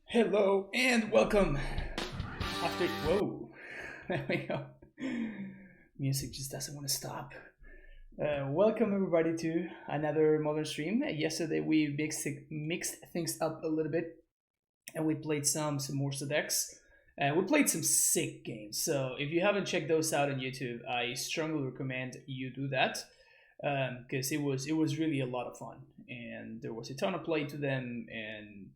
Hello and welcome. Whoa, there we go. Music just doesn't want to stop. Welcome everybody to another modern stream. Yesterday we mixed things up a little bit, and we played some more decks. We played some sick games. So if you haven't checked those out on YouTube, I strongly recommend you do that because it was really a lot of fun, and there was a ton of play to them, and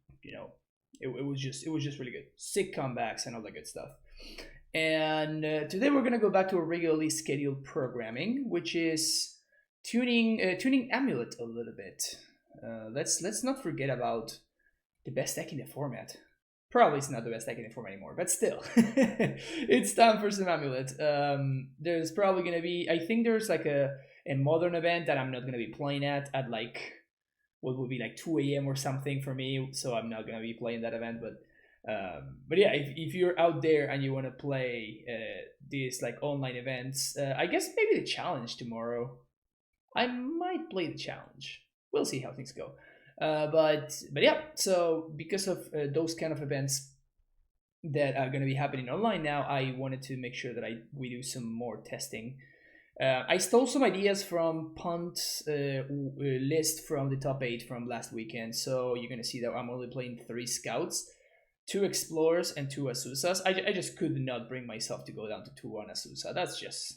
it was just really good. Sick comebacks and all that good stuff. And today we're gonna go back to a regularly scheduled programming, which is tuning Amulet a little bit. Let's not forget about the best deck in the format. Probably it's not the best deck in the format anymore, but still, it's time for some Amulet. There's probably gonna be, I think there's like a modern event that I'm not gonna be playing at like what would be like 2 a.m. or something for me, so I'm not gonna be playing that event. But yeah, if you're out there and you want to play these like online events, I guess maybe the challenge tomorrow. I might play the challenge. We'll see how things go. But yeah, so because of those kind of events that are going to be happening online now, I wanted to make sure that we do some more testing. I stole some ideas from Punt's list from the top 8 from last weekend. So you're going to see that I'm only playing 3 scouts, 2 explorers, and 2 Asusas. I just could not bring myself to go down to 2 on Asusa.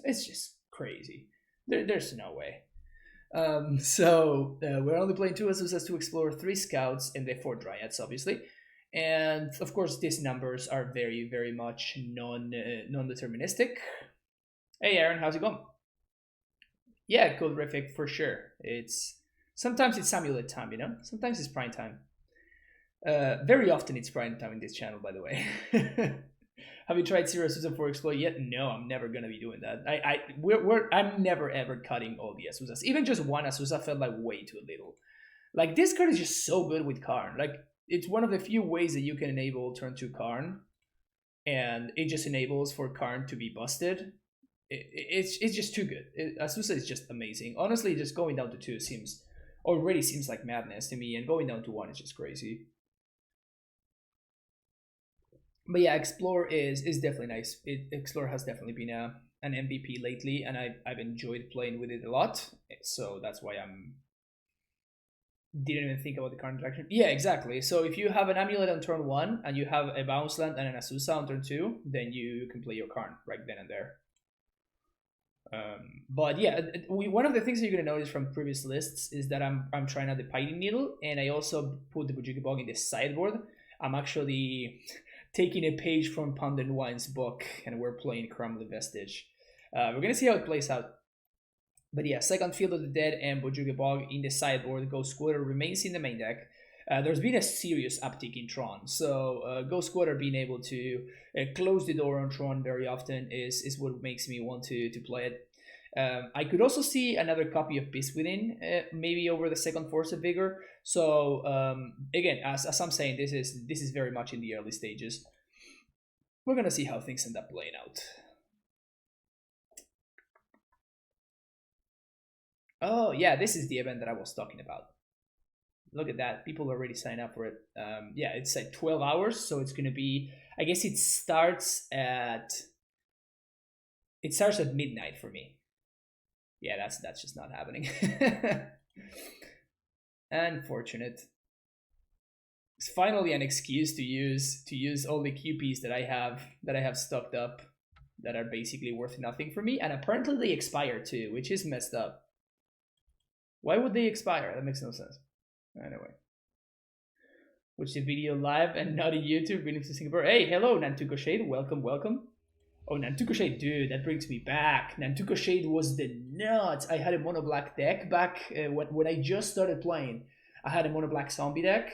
It's just crazy. There's no way. So we're only playing 2 Asusas, 2 explorers, 3 scouts, and the 4 dryads, obviously. And of course, these numbers are very, very much non-deterministic. Hey, Aaron, how's it going? Yeah, Coderific for sure. It's sometimes it's Amulet time, Sometimes it's prime time. Very often it's prime time in this channel, by the way. Have you tried Zero Azusa for Exploit yet? No, I'm never gonna be doing that. I'm never ever cutting all the Azusas. Even just one Azusa felt like way too little. Like this card is just so good with Karn. Like it's one of the few ways that you can enable turn 2 Karn, and it just enables for Karn to be busted. It's just too good. Azusa is just amazing. Honestly, just going down to 2 already seems like madness to me, and going down to 1 is just crazy. But yeah, Explore is definitely nice. Explore has definitely been an MVP lately, and I've enjoyed playing with it a lot. So that's why I'm didn't even think about the current direction. Yeah, exactly. So if you have an Amulet on turn 1 and you have a Bounce Land and an Azusa on turn 2, then you can play your Karn right then and there. But yeah, one of the things that you're gonna notice from previous lists is that I'm trying out the Pining Needle, and I also put the Bojuki Bog in the sideboard. I'm actually taking a page from Pundit Wine's book, and we're playing Karnmulet Vestige. We're gonna see how it plays out. But yeah, second Field of the Dead and Bojuki Bog in the sideboard. Ghost Squatter remains in the main deck. There's been a serious uptick in Tron, so Ghost Squatter being able to close the door on Tron very often is what makes me want to play it. I could also see another copy of Beast Within, maybe over the second Force of Vigor. So again, as I'm saying, this is very much in the early stages. We're gonna see how things end up playing out. Oh yeah, this is the event that I was talking about. Look at that, people already signed up for it. Yeah, it's like 12 hours, so it's gonna be. I guess it starts at midnight for me. Yeah, that's just not happening. Unfortunate. It's finally an excuse to use all the QPs that I have stocked up that are basically worth nothing for me, and apparently they expire too, which is messed up. Why would they expire? That makes no sense. Anyway. Watch the video live and not on YouTube. Greetings to Singapore. Hey, hello, Nantuko Shade. Welcome, welcome. Oh, Nantuko Shade, dude, that brings me back. Nantuko Shade was the nuts. I had a mono black deck back when I just started playing. I had a mono black zombie deck,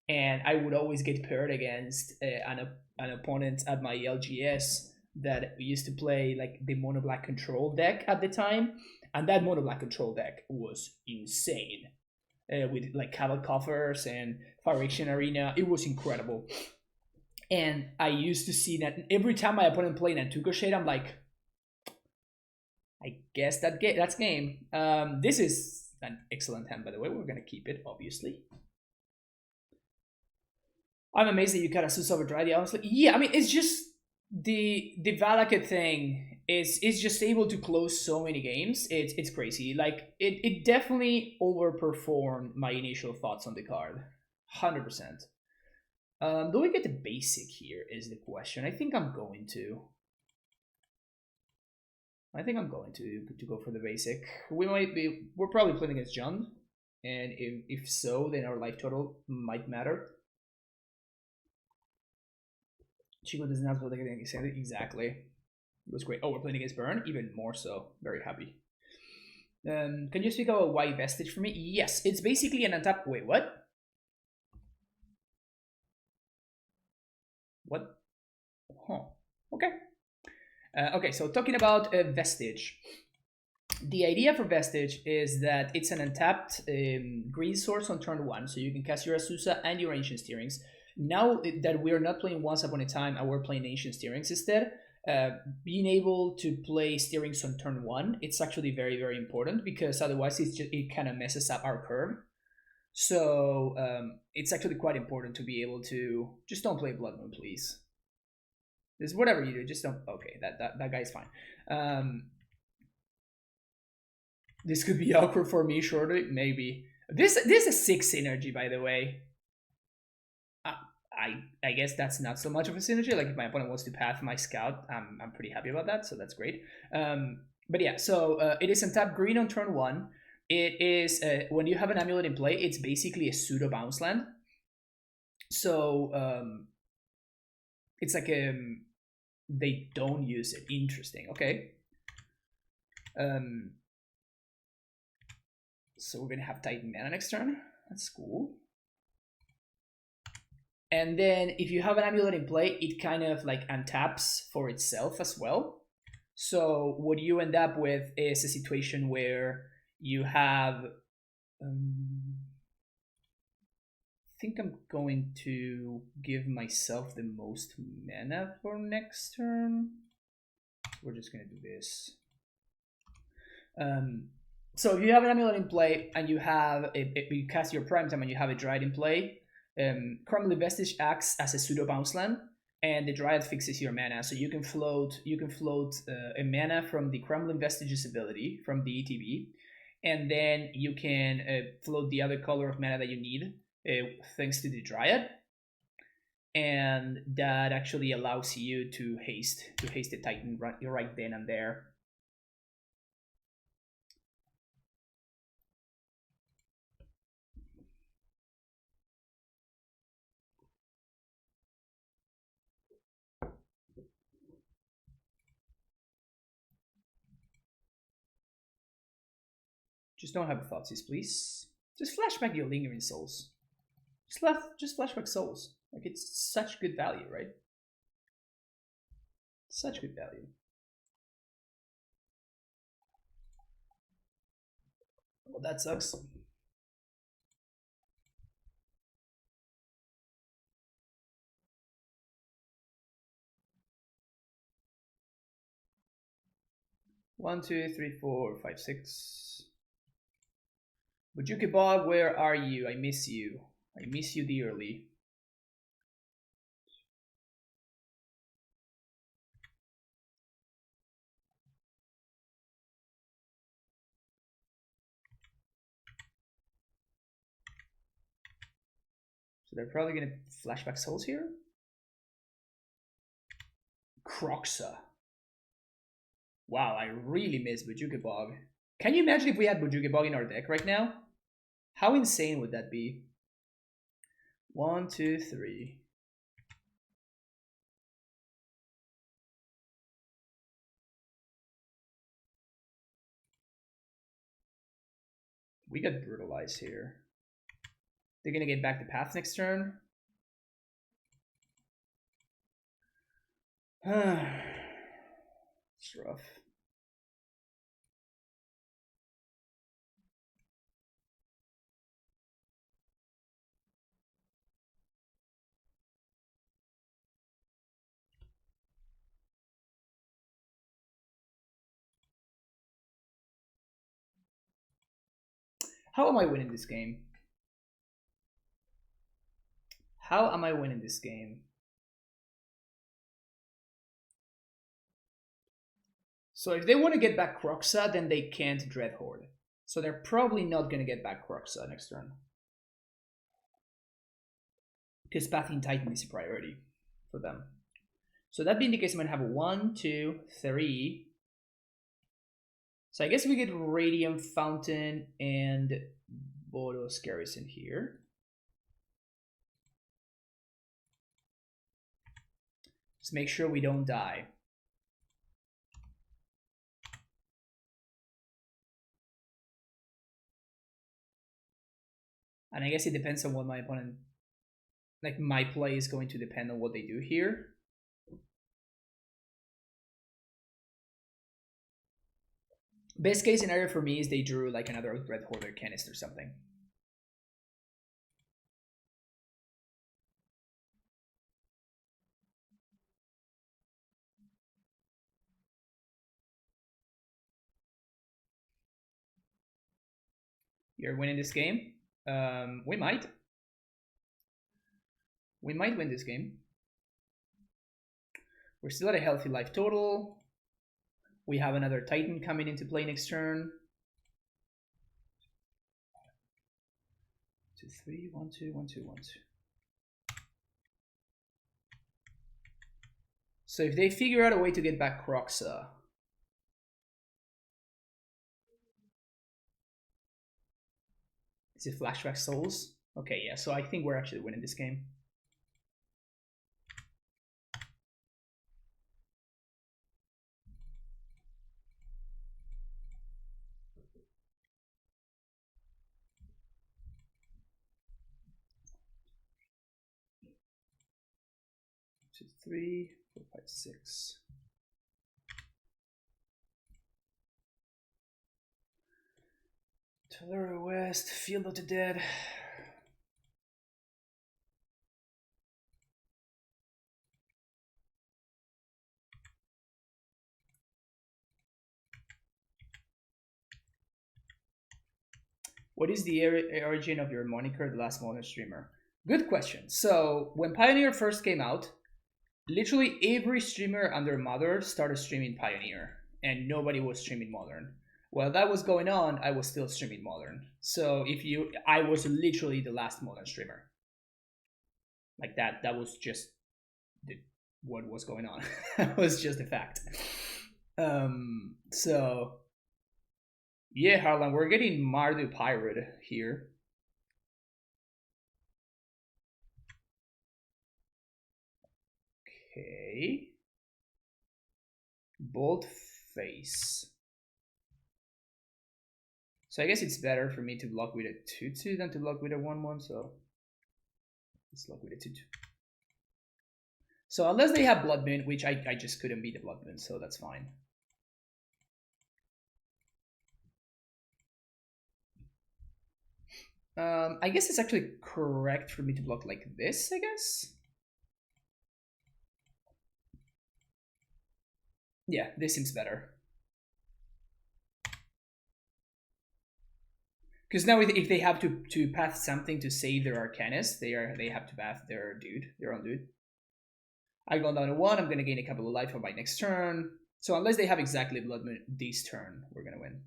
and I would always get paired against an opponent at my LGS that used to play like the mono black control deck at the time, and that mono black control deck was insane. With like Cabal Coffers and Fire Action Arena, it was incredible. And I used to see that every time my opponent played Nantuko Shade, I'm like, I guess that's game. This is an excellent hand, by the way. We're gonna keep it, obviously. I'm amazed that you got a Sus over Dryad. Honestly, yeah. I mean, it's just the Valakut thing is just able to close so many games. It's crazy. Like it definitely overperformed my initial thoughts on the card, 100%. Do we get the basic here? Is the question. I think I'm going to. I think I'm going to go for the basic. We might be. We're probably playing against John, and if so, then our life total might matter. Chico does not feel like anything exactly. It was great. Oh, we're playing against Burn, even more so. Very happy. Can you speak about why Vestige for me? Yes, it's basically an untap. Wait, what? What? Huh. Okay. Okay, so talking about Vestige. The idea for Vestige is that it's an untapped green source on turn 1, so you can cast your Azusa and your Ancient Steerings. Now that we're not playing Once Upon a Time and we're playing Ancient Steerings instead, being able to play Steerings on turn 1, it's actually very, very important, because otherwise it kind of messes up our curve. So it's actually quite important to be able to just don't play Blood Moon, please. Just whatever you do, just don't. Okay, that guy's fine. This could be awkward for me, shortly, maybe. This is 6 synergy, by the way. I guess that's not so much of a synergy. Like if my opponent wants to path my scout, I'm pretty happy about that, so that's great. But yeah, so it is untap green on turn 1. It is when you have an amulet in play, it's basically a pseudo bounce land. So it's like they don't use it. Interesting. Okay. So we're gonna have Titan mana next turn. That's cool. And then if you have an amulet in play, it kind of like untaps for itself as well. So what you end up with is a situation where you have. I think I'm going to give myself the most mana for next turn. We're just gonna do this. So if you have an amulet in play and you have you cast your prime time and you have a Dryad in play, Karnmulet Vestige acts as a pseudo bounce land, and the Dryad fixes your mana. So you can float a mana from the Karnmulet Vestige's ability from the ETB, and then you can float the other color of mana that you need thanks to the Dryad, and that actually allows you to haste the Titan right then and there. Just don't have Thoughtseize, please. Just flashback your Lingering Souls. Just flashback Souls. Like, it's such good value, right? Such good value. Well, that sucks. One, two, three, four, five, six. Bujuki Bog, where are you? I miss you. I miss you dearly. So they're probably gonna flashback Souls here. Croxa. Wow, I really miss Bujuki Bog. Can you imagine if we had Bujuki Bog in our deck right now? How insane would that be? 1, 2, 3. We got brutalized here. They're gonna get back to path next turn. It's rough. How am I winning this game? How am I winning this game? So if they want to get back Kroxa, then they can't Dreadhorde. So they're probably not going to get back Kroxa next turn. Because Pathing Titan is a priority for them. So that being the case, I'm going to have 1, 2, 3. So I guess we get Radiant Fountain and Boros Garrison here. Just make sure we don't die. And I guess it depends on what my opponent... Like, my play is going to depend on what they do here. Best case scenario for me is they drew like another Dreadhorde or Canist or something. You're winning this game? We might. We might win this game. We're still at a healthy life total. We have another Titan coming into play next turn. 2, 3, 1, 2, 1, 2, 1, 2. So if they figure out a way to get back Kroxa, is it Flashback Souls? Okay, yeah, so I think we're actually winning this game. Two, 3, 4, 5, 6. Tulare West, Field of the Dead. What is the origin of your moniker, The Last Modern Streamer? Good question. So when Pioneer first came out, literally every streamer under Mother started streaming Pioneer, and nobody was streaming Modern. While that was going on, I was still streaming Modern. So I was literally the last Modern streamer. Like that was just what was going on. That was just a fact. So yeah, Harlan, we're getting Mardu Pirate here. Okay. Bolt Face. So I guess it's better for me to block with a 2/2 than to block with a 1/1, so let's block with a 2/2. So unless they have Blood Moon, which I just couldn't beat the Blood Moon, so that's fine. I guess it's actually correct for me to block like this, I guess. Yeah, this seems better. Because now if they have to path something to save their Arcanist, they have to path their own dude. I go down to 1, I'm gonna gain a couple of life on my next turn. So unless they have exactly Blood Moon this turn, we're gonna win.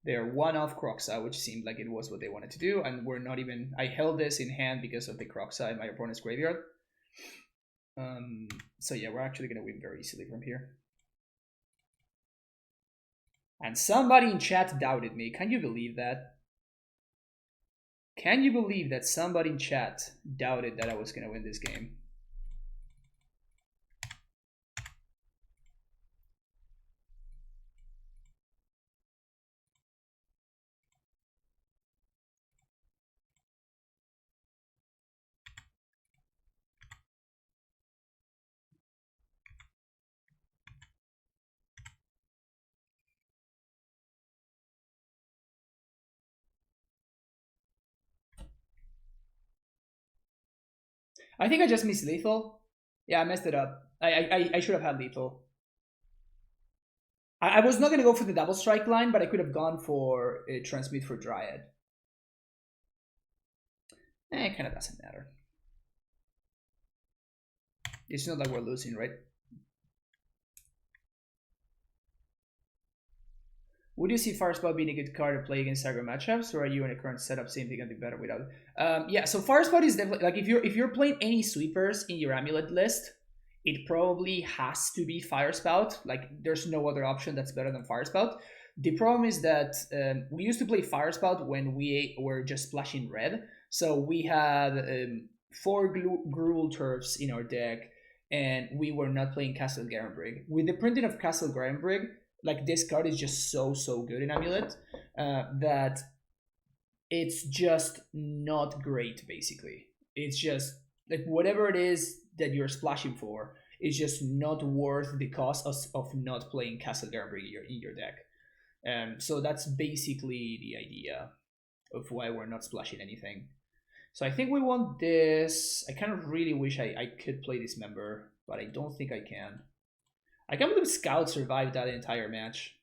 They're 1-off Kroxa, which seemed like it was what they wanted to do, and we're not even... I held this in hand because of the Kroxa in my opponent's graveyard. So yeah, we're actually gonna win very easily from here. And somebody in chat doubted me. Can you believe that? Can you believe that somebody in chat doubted that I was gonna win this game? I think I just missed lethal. Yeah, I messed it up. I should have had lethal. I was not going to go for the double strike line, but I could have gone for a transmute for Dryad. It kind of doesn't matter. It's not like we're losing, right? Would you see Firespell being a good card to play against aggro matchups, or are you in a current setup saying they can do better without it? Yeah, so Firespell is definitely like if you're playing any sweepers in your amulet list, it probably has to be Firespout. Like there's no other option that's better than Firespout. The problem is that we used to play Firespout when we were just splashing red. So we had 4 Gruul Turfs in our deck, and we were not playing Castle Garenbrig. With the printing of Castle Garenbrig, like this card is just so good in Amulet that it's just not great. Basically, it's just like whatever it is that you're splashing for is just not worth the cost of not playing Castle Garenbrig in your deck. So that's basically the idea of why we're not splashing anything. So I think we want this. I kind of really wish I could play this member, but I don't think I can. I can't believe Scout survived that entire match.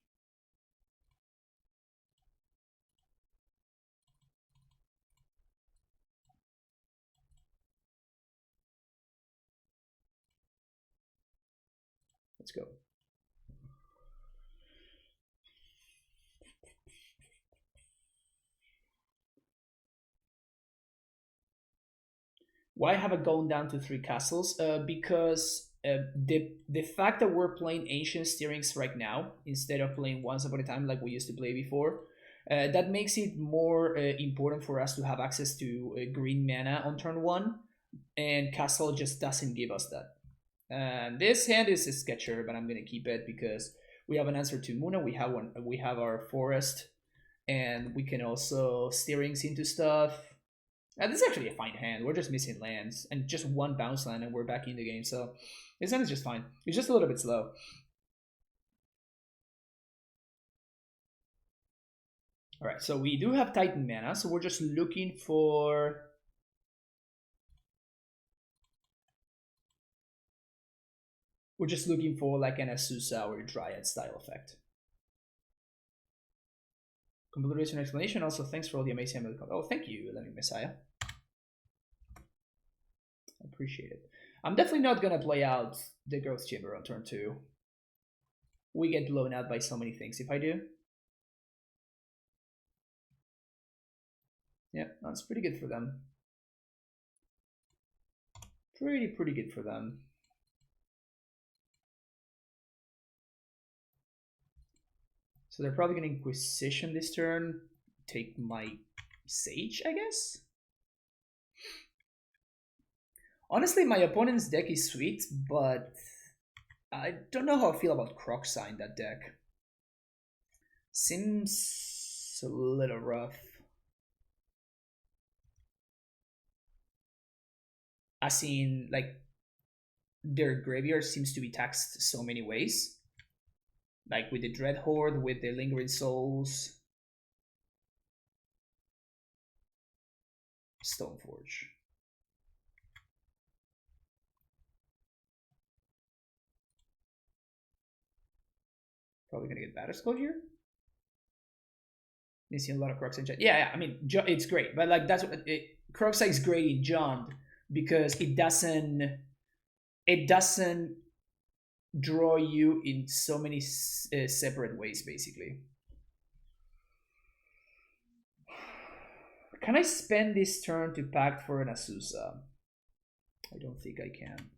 Let's go. Why have it gone down to 3 castles? Because the fact that we're playing Ancient Steerings right now instead of playing Once Upon a Time like we used to play before, that makes it more important for us to have access to green mana on turn 1, and Castle just doesn't give us that. This hand is a sketcher, but I'm gonna keep it because we have an answer to Muna. We have our forest, and we can also Steerings into stuff. This is actually a fine hand. We're just missing lands and just 1 bounce land, and we're back in the game. So this hand is just fine. It's just a little bit slow. All right, so we do have Titan mana, so we're just looking for. We're just looking for like an Azusa or Dryad style effect. Complete reason explanation. Also, thanks for all the amazing. Oh, thank you, Lemmy Messiah. Appreciate it. I'm definitely not gonna play out the Growth Chamber on turn 2. We get blown out by so many things if I do. Yeah, that's pretty good for them. Pretty good for them. So they're probably gonna Inquisition this turn, take my Sage, I guess? Honestly, my opponent's deck is sweet, but I don't know how I feel about Crocsai in that deck. Seems a little rough. As in, like, their graveyard seems to be taxed so many ways. Like with the Dread Horde, with the Lingering Souls. Stoneforge. Probably gonna get Batterskull here. Missing a lot of Crocsai. Yeah, I mean, it's great, but like that's what Crocsai is great in Jund because it doesn't draw you in so many separate ways, basically. Can I spend this turn to pact for an Azusa? I don't think I can.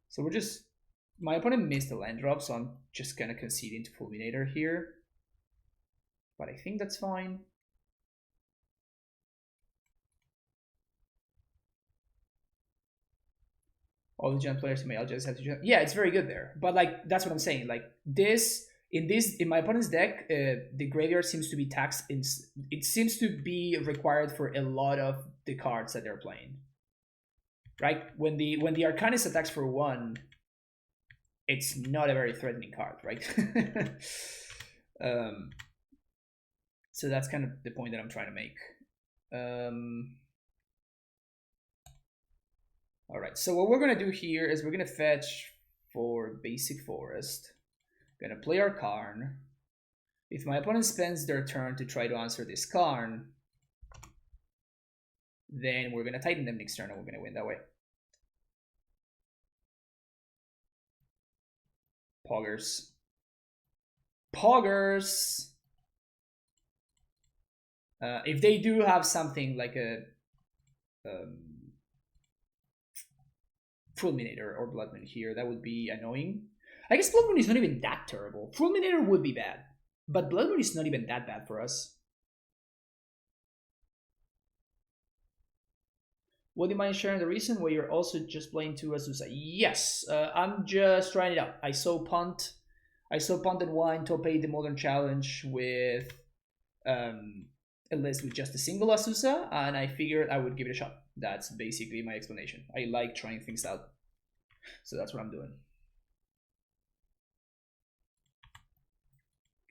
So we're just. My opponent missed the land drop, so I'm just gonna concede into Fulminator here. But I think that's fine. All the Jund players in my LGS have to jump. Yeah, it's very good there. But like that's what I'm saying. Like in my opponent's deck, the graveyard seems to be taxed. It seems to be required for a lot of the cards that they're playing. Right? When the Arcanist attacks for 1, it's not a very threatening card, right? So that's kind of the point that I'm trying to make. All right, so what we're gonna do here is we're gonna fetch for basic forest, Gonna play our Karn. If my opponent spends their turn to try to answer this Karn, then we're gonna Titan them next turn and we're gonna win that way. Poggers. Poggers! If they do have something like a Fulminator or Blood Moon here, that would be annoying. I guess Blood Moon is not even that terrible. Fulminator would be bad, but Blood Moon is not even that bad for us. Would you mind sharing the reason why you're also just playing 2 Azusa? Yes, I'm just trying it out. I saw Punt and Wine top 8 the Modern Challenge with a list with just a single Azusa, and I figured I would give it a shot. That's basically my explanation. I like trying things out, so that's what I'm doing.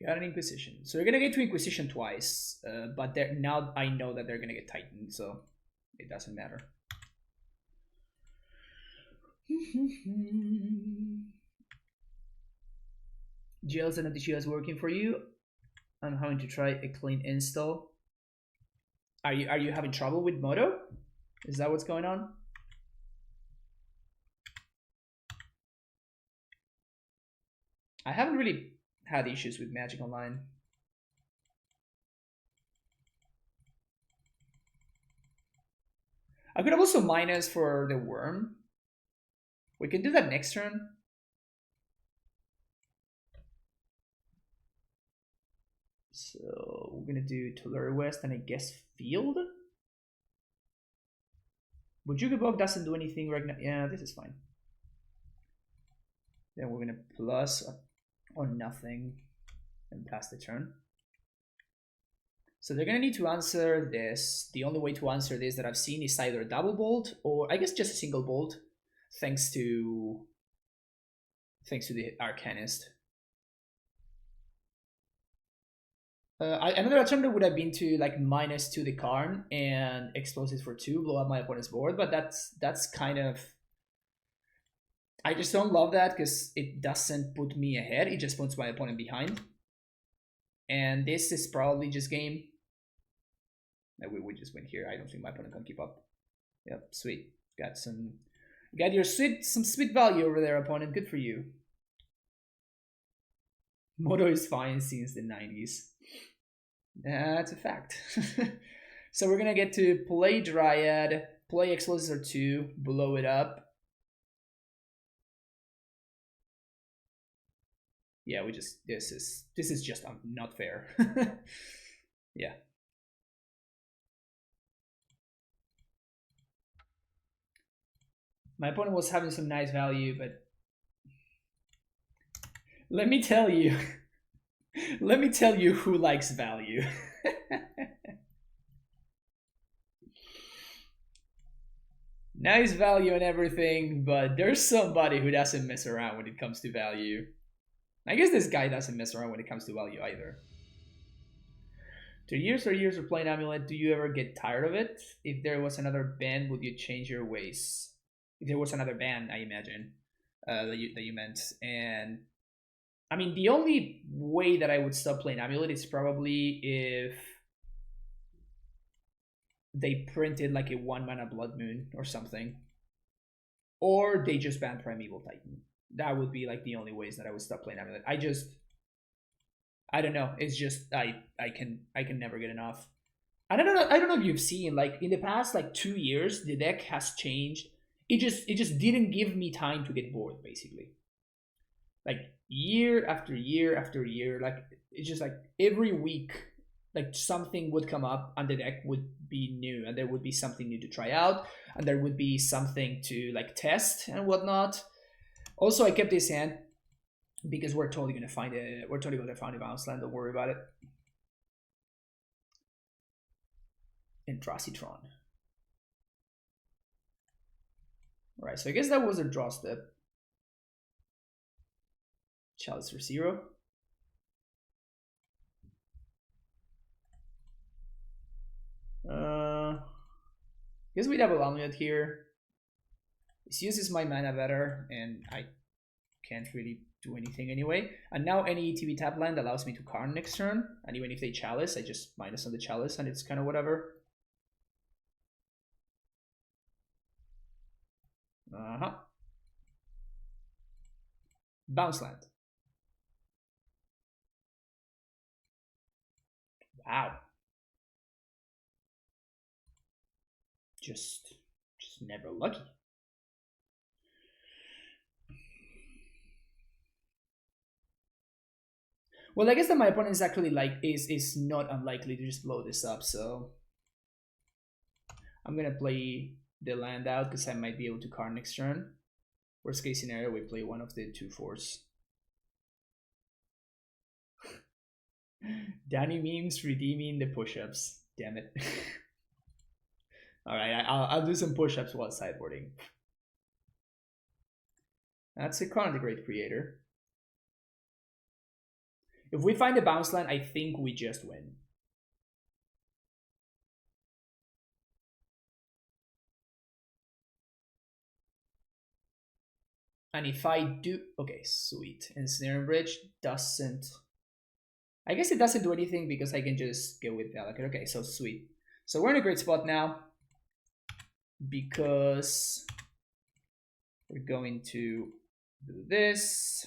Got an Inquisition. So you're gonna get to Inquisition twice, but now I know that they're gonna get Titan, so it doesn't matter. GLs and anti-GLs working for you. I'm having to try a clean install. Are you having trouble with Moto? Is that what's going on? I haven't really had issues with Magic Online. I could have also minus for the worm. We can do that next turn. So we're gonna do Tulare West and I guess Field. Bujuga Bog doesn't do anything right now. Yeah, this is fine. Then we're gonna plus or nothing and pass the turn. So they're gonna need to answer this. The only way to answer this that I've seen is either a double bolt or I guess just a single bolt, thanks to the Arcanist. Another alternative would have been to like -2 the Karn and explosives for 2, blow up my opponent's board, but that's kind of, I just don't love that because it doesn't put me ahead, it just puts my opponent behind. And this is probably just game. No, we just win here. I don't think my opponent can keep up. Yep, sweet. Got some sweet value over there, opponent. Good for you. Moto is fine since the 90s. That's a fact. So we're gonna get to play Dryad, play Explosives or 2, blow it up. Yeah, this is just not fair. Yeah. My opponent was having some nice value, but let me tell you, who likes value. Nice value and everything, but there's somebody who doesn't mess around when it comes to value. I guess this guy doesn't mess around when it comes to value either. 2 years or years of playing Amulet, do you ever get tired of it? If there was another ban, would you change your ways? If there was another ban, I imagine, that you meant. And I mean, the only way that I would stop playing Amulet is probably if they printed like a 1-mana Blood Moon or something. Or they just banned Primeval Titan. That would be like the only ways that I would stop playing Amulet. I don't know. It's just I can never get enough. I don't know if you've seen, like, in the past like 2 years, the deck has changed. It just didn't give me time to get bored, basically. Like year after year after year, like it's just like every week, like something would come up and the deck would be new and there would be something new to try out and there would be something to like test and whatnot. Also, I kept this hand because we're totally gonna find a bounce land. Don't worry about it. Eldrazi Tron. Right, so I guess that was a draw step. Chalice for 0. Guess we double Amulet here. This uses my mana better, and I can't really do anything anyway. And now any ETB tap land allows me to Karn next turn. And even if they chalice, I just minus on the chalice and it's kind of whatever. Bounce land. Wow. Just never lucky. Well, I guess that my opponent is actually is not unlikely to just blow this up, so I'm gonna play the land out because I might be able to Karn next turn. Worst case scenario, we play one of the 2/4s. Danny memes redeeming the push-ups. Damn it. Alright, I'll do some push-ups while sideboarding. That's a Karn the Great Creator. If we find a bounce land, I think we just win. And if I do... Okay, sweet. Ensnaring Bridge doesn't... I guess it doesn't do anything because I can just go with Delicate. Okay, so sweet. So we're in a great spot now because we're going to do this.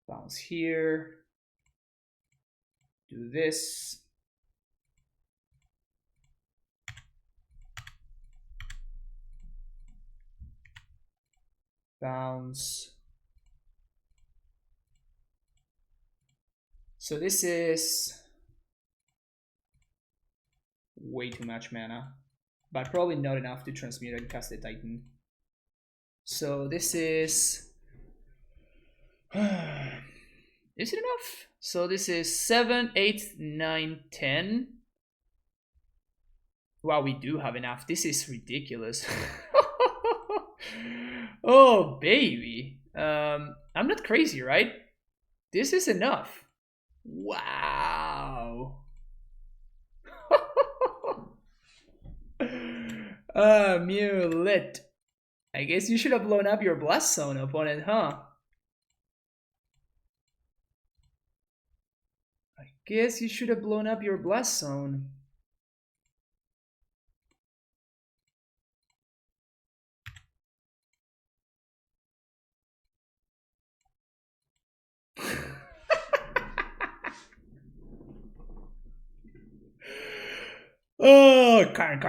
Bounce here. Do this. Bounce. So this is way too much mana, but probably not enough to transmute and cast the Titan. So this is... Is it enough? So this is 7, 8, 9, 10. Wow, we do have enough. This is ridiculous. Oh, baby. I'm not crazy, right? This is enough. Wow. Mulet. I guess you should have blown up your Blast Zone, opponent, huh? I guess you should have blown up your Blast Zone. Oh, Karn.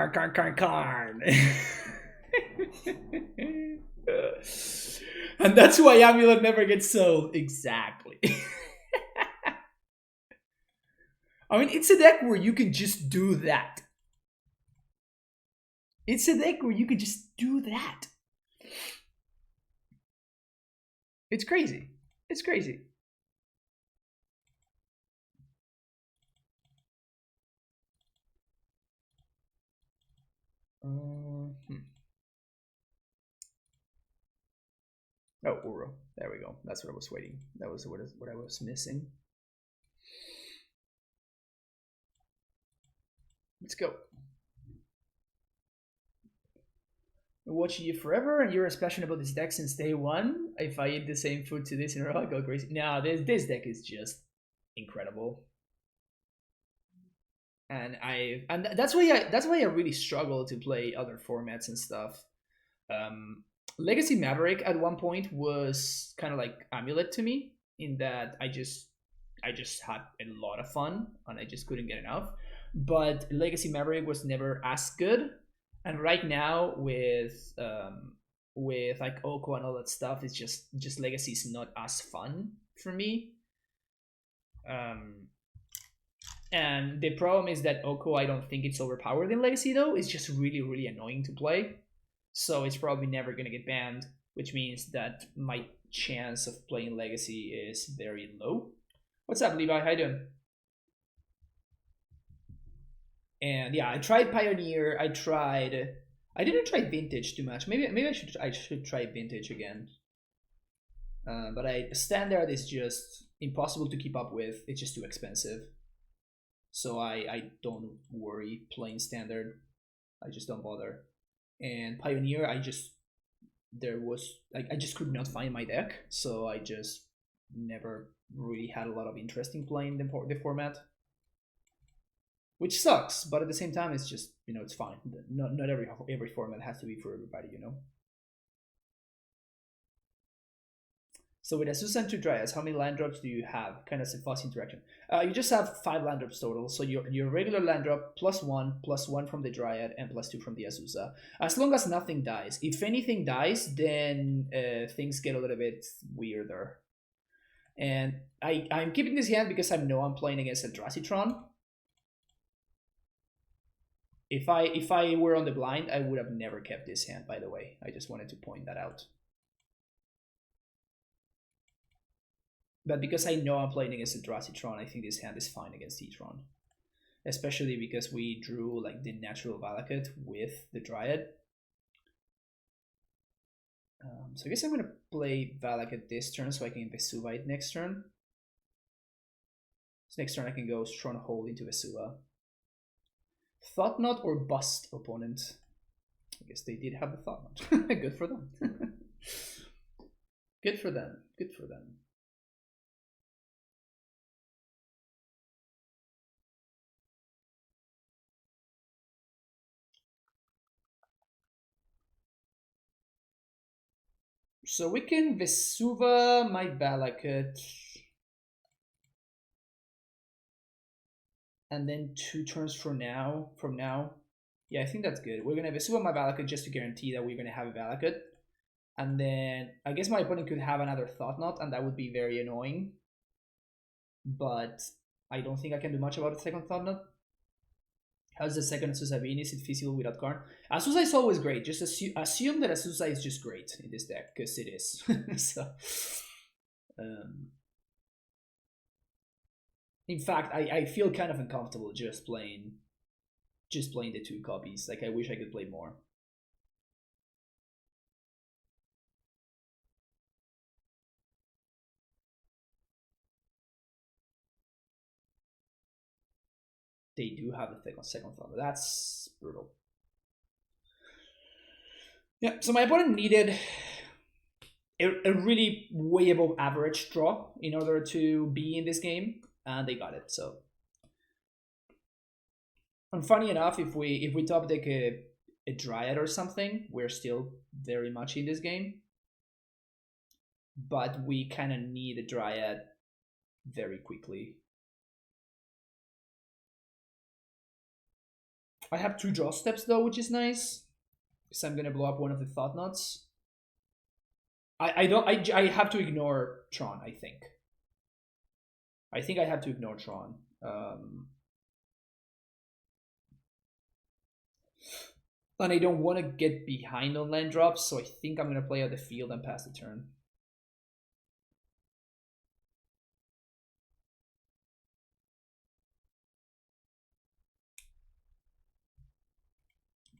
And that's why Amulet never gets sold. Exactly. I mean, it's a deck where you can just do that. It's a deck where you can just do that. It's crazy. It's crazy. Oh, Uro. There we go. That's what I was waiting. That was what I was missing. Let's go. I'm watching you forever, and you're as passionate about this deck since day one. If I eat the same food to this in a row, I go crazy. No, this deck is just incredible. And that's why I really struggle to play other formats and stuff. Legacy Maverick at one point was kind of like Amulet to me, in that I just had a lot of fun and I just couldn't get enough. But Legacy Maverick was never as good, and right now with like Oko and all that stuff, it's just Legacy is not as fun for me. And the problem is that Oko, I don't think it's overpowered in Legacy though. It's just really, really annoying to play. So it's probably never going to get banned, which means that my chance of playing Legacy is very low. What's up, Levi? How you doing? And yeah, I tried Pioneer. I didn't try Vintage too much. Maybe I should try Vintage again. But Standard is just impossible to keep up with. It's just too expensive. So I don't worry playing Standard. I just don't bother. And Pioneer, I just could not find my deck, so I just never really had a lot of interest in playing the format, which sucks. But at the same time, it's just, you know, it's fine. Not every format has to be for everybody, you know. So with Azusa and 2 Dryads, how many land drops do you have? Kind of a fuzzy interaction. You just have 5 land drops total. So your regular land drop +1 from the Dryad, and +2 from the Azusa. As long as nothing dies. If anything dies, then things get a little bit weirder. And I'm keeping this hand because I know I'm playing against Eldrazi Tron. If I were on the blind, I would have never kept this hand, by the way. I just wanted to point that out. But because I know I'm playing against Eldrazi Tron, I think this hand is fine against Tron. Especially because we drew like the natural Valakut with the Dryad. So I guess I'm going to play Valakut this turn so I can Vesuvite next turn. So next turn I can go Stronghold into Vesuva. Thought Knot or Bust, opponent? I guess they did have the Thought Knot. Good for them. Good for them. Good for them. So we can Vesuva my Valakut. And then 2 turns from now. Yeah, I think that's good. We're going to Vesuva my Valakut just to guarantee that we're going to have a Valakut. And then I guess my opponent could have another Thought Knot, and that would be very annoying. But I don't think I can do much about the second Thought Knot. How's the second Azusa being? Is it feasible without Karn? Azusa is always great. Just assume that Azusa is just great in this deck, because it is. So, in fact, I feel kind of uncomfortable just playing the 2 copies. Like, I wish I could play more. They do have the second Thought. That's brutal. Yeah, so my opponent needed a really way above average draw in order to be in this game, and they got it. So, and funny enough, if we top deck a Dryad or something, we're still very much in this game. But we kind of need a Dryad very quickly. I have 2 draw steps though, which is nice, because I'm gonna blow up one of the Thought Knots. I have to ignore Tron. I think I have to ignore Tron. And I don't want to get behind on land drops, so I think I'm gonna play out the field and pass the turn.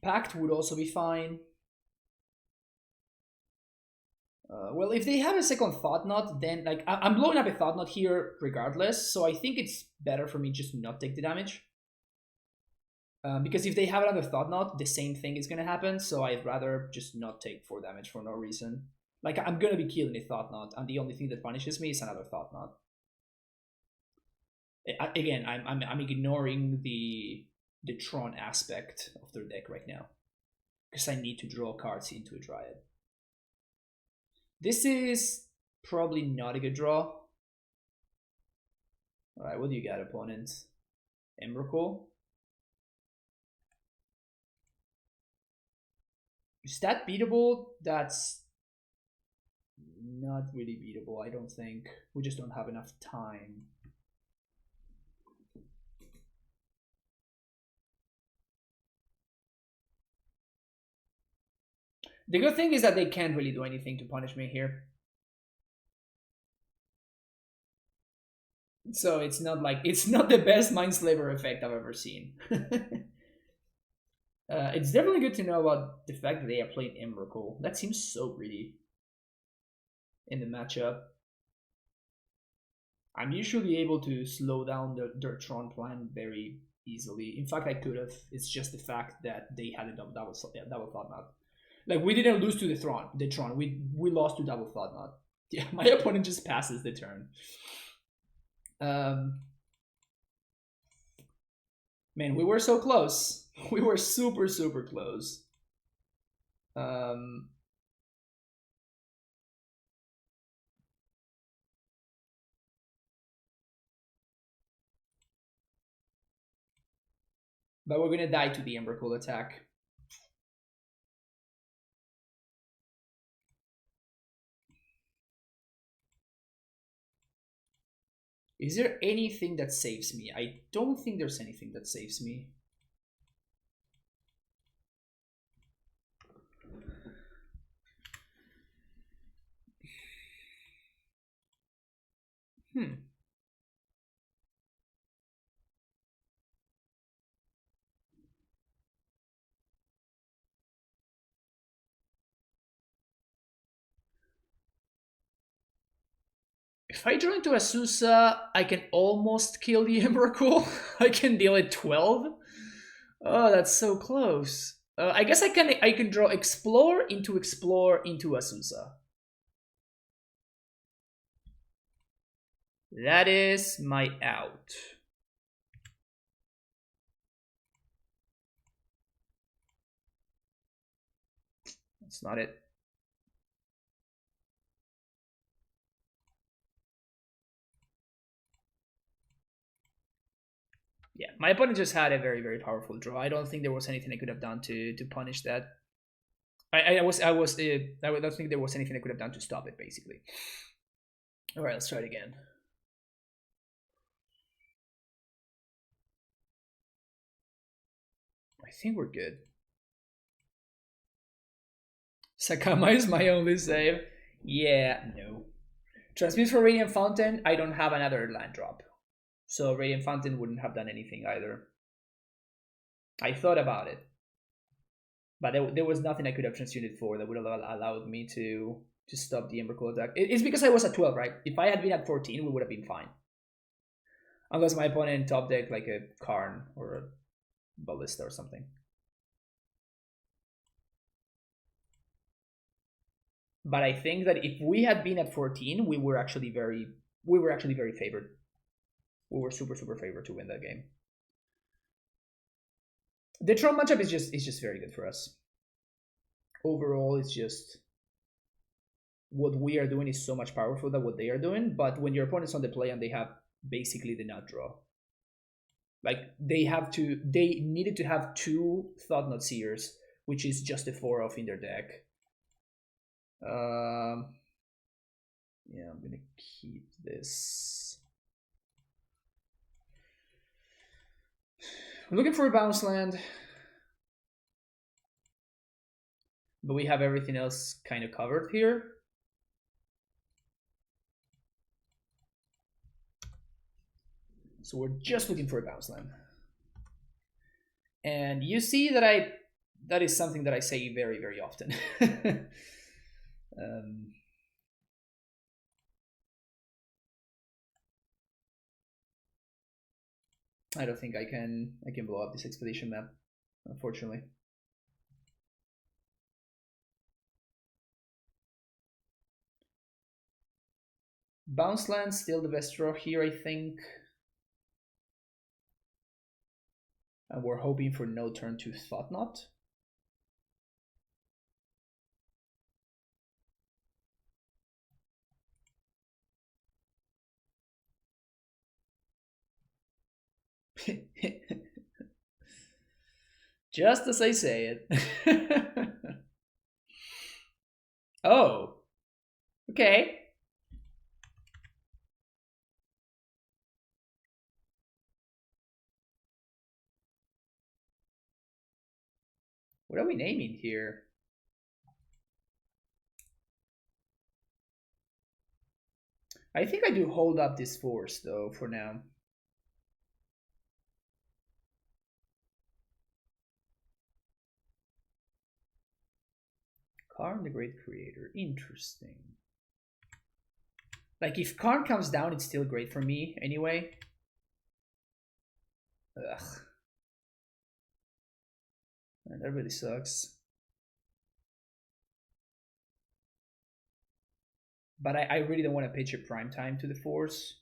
Pact would also be fine. Well, if they have a second Thought Knot, then like I'm blowing up a Thought Knot here regardless, so I think it's better for me just to not take the damage. Because if they have another Thought Knot, the same thing is gonna happen, so I'd rather just not take 4 damage for no reason. Like, I'm gonna be killing a Thought Knot, and the only thing that punishes me is another Thought Knot. Again, I'm ignoring the Tron aspect of their deck right now, because I need to draw cards into a Dryad. This is probably not a good draw. Alright, what do you got, opponent? Emrakul? Is that beatable? That's not really beatable, I don't think. We just don't have enough time. The good thing is that they can't really do anything to punish me here. So it's not the best Mindslaver effect I've ever seen. It's definitely good to know about the fact that they are playing Emrakul. That seems so pretty in the matchup. I'm usually able to slow down their Tron plan very, easily. In fact, I could have. It's just the fact that they had a double thought knot. Like, we didn't lose to the Tron. We lost to double thought knot. Yeah, my opponent just passes the turn. Man, we were so close. We were super, super close. But we're gonna die to the Embercool attack. Is there anything that saves me? I don't think there's anything that saves me. If I draw into Azusa, I can almost kill the Emrakul. I can deal it 12. Oh, that's so close. I guess I can draw Explore into Azusa. That is my out. That's not it. Yeah, my opponent just had a very, very powerful draw. I don't think there was anything I could have done to punish that. I don't think there was anything I could have done to stop it, basically. All right, let's try it again. I think we're good. Sakama is my only save. Yeah, no. Transmute for Radiant Fountain, I don't have another land drop. So Radiant Fountain wouldn't have done anything either. I thought about it. But there was nothing I could have transmuted for that would have allowed me to stop the Embercool attack. It's because I was at 12, right? If I had been at 14, we would have been fine. Unless my opponent top decked like a Karn or a Ballista or something. But I think that if we had been at 14, we were actually very favored. We were super, super favored to win that game. The Tron matchup is just very good for us. Overall, it's just what we are doing is so much powerful than what they are doing. But when your opponent's on the play and they have basically the nut draw, like they needed to have 2 Thought Knot Seers, which is just a 4-off in their deck. Yeah, I'm gonna keep this. I'm looking for a bounce land, but we have everything else kind of covered here. So we're just looking for a bounce land. And you see that that is something that I say very, very often. I don't think I can blow up this expedition map, unfortunately. Bounce land still the best draw here, I think. And we're hoping for no turn to Thought Knot. Just as I say it. Oh. Okay. What are we naming here? I think I do hold up this force though for now. Karn the Great Creator, interesting. Like if Karn comes down, it's still great for me anyway. Ugh. And that really sucks. But I really don't want to pitch a prime time to the Force.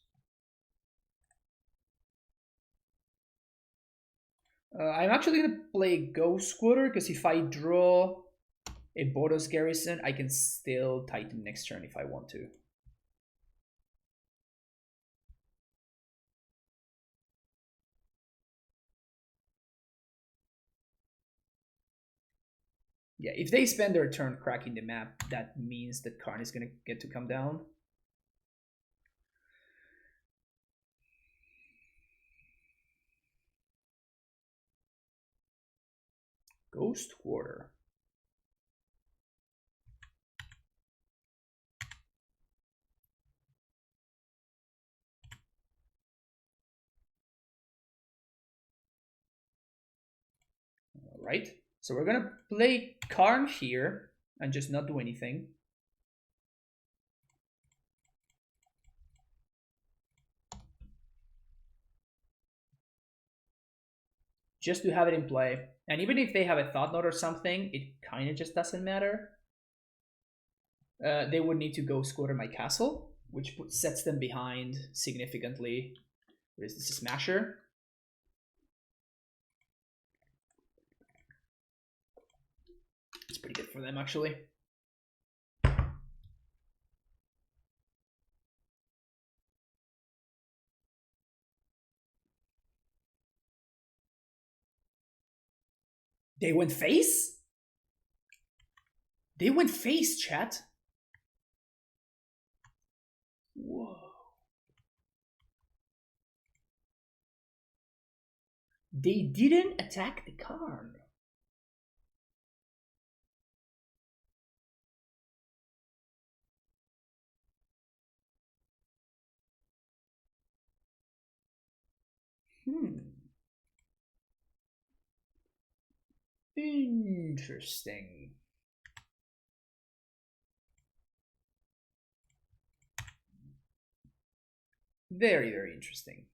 I'm actually going to play Ghost Squatter, because if I draw a Boros Garrison, I can still Titan next turn if I want to. Yeah, if they spend their turn cracking the map, that means that Karn is going to get to come down. Ghost Quarter. All right. So we're gonna play Karn here and just not do anything. Just to have it in play. And even if they have a Thought Knot or something, it kind of just doesn't matter. They would need to go squatter my castle, which sets them behind significantly. What is this, a Smasher? It's pretty good for them, actually. They went face? They went face, chat. Whoa. They didn't attack the Karn. Interesting. Very, very interesting.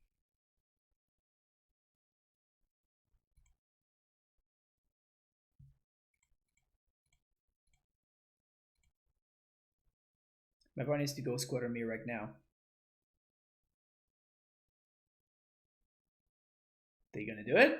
My opponent needs to go squatter me right now. They gonna do it?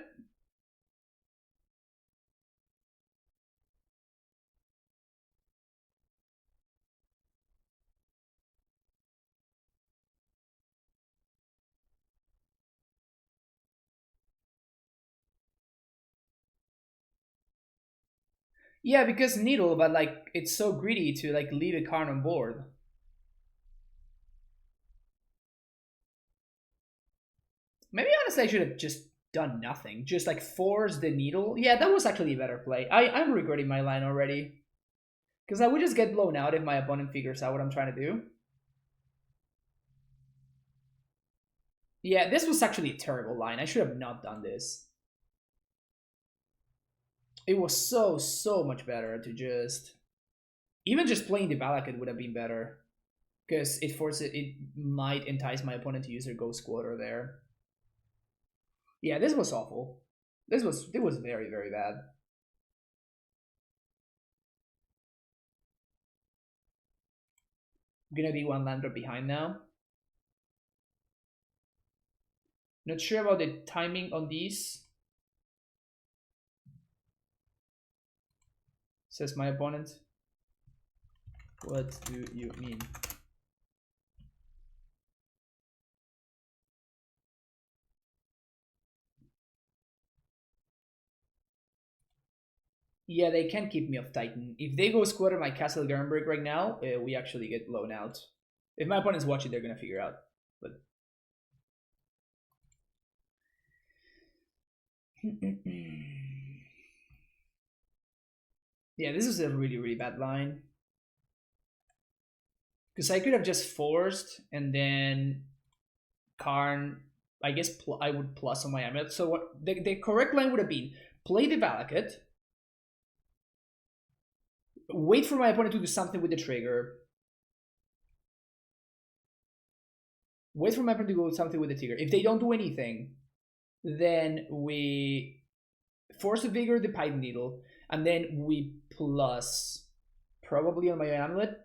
Yeah, because Needle, but like it's so greedy to like leave a card on board. Maybe honestly I should have just done nothing. Just like force the Needle. Yeah, that was actually a better play. I'm regretting my line already. Because I would just get blown out if my opponent figures out what I'm trying to do. Yeah, this was actually a terrible line. I should have not done this. It was so much better to just... Even just playing the Valakut would have been better. Because it might entice my opponent to use their Ghost Squatter there. Yeah, this was awful. It was very, very bad. I'm gonna be one land drop behind now. Not sure about the timing on these. Says my opponent. What do you mean? Yeah, they can't keep me off Titan. If they go squatter my Castle Gernberg right now, we actually get blown out. If my opponent's watching, they're gonna figure out. But yeah, this is a really, really bad line. Because I could have just forced and then Karn. I guess I would plus on my amulet. So what the correct line would have been: play the Valakut, wait for my opponent to do something with the trigger, wait for my opponent to do something with the trigger. If they don't do anything, then we Force of Vigor, the Pipe Needle, and then we plus probably on my amulet.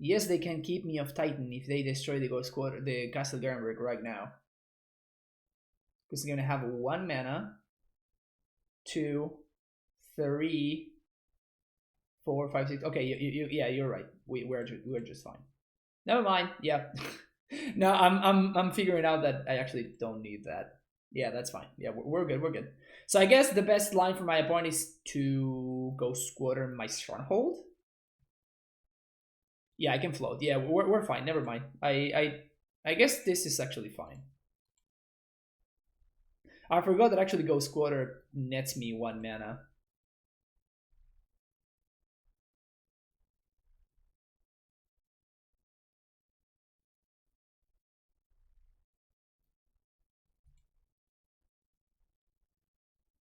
Yes, they can keep me off Titan if they destroy the Ghost Quarter, the Castle Garenberg right now. Because they're gonna have 1 mana, 2, 3, 4, 5, 6. Okay, yeah, you're right. We're just fine. Never mind. Yeah. No, I'm figuring out that I actually don't need that. Yeah, that's fine. Yeah, we're good. We're good. So I guess the best line for my opponent is to go squatter my stronghold. Yeah, I can float. Yeah, we're fine. Never mind. I guess this is actually fine. I forgot that actually go squatter nets me 1 mana.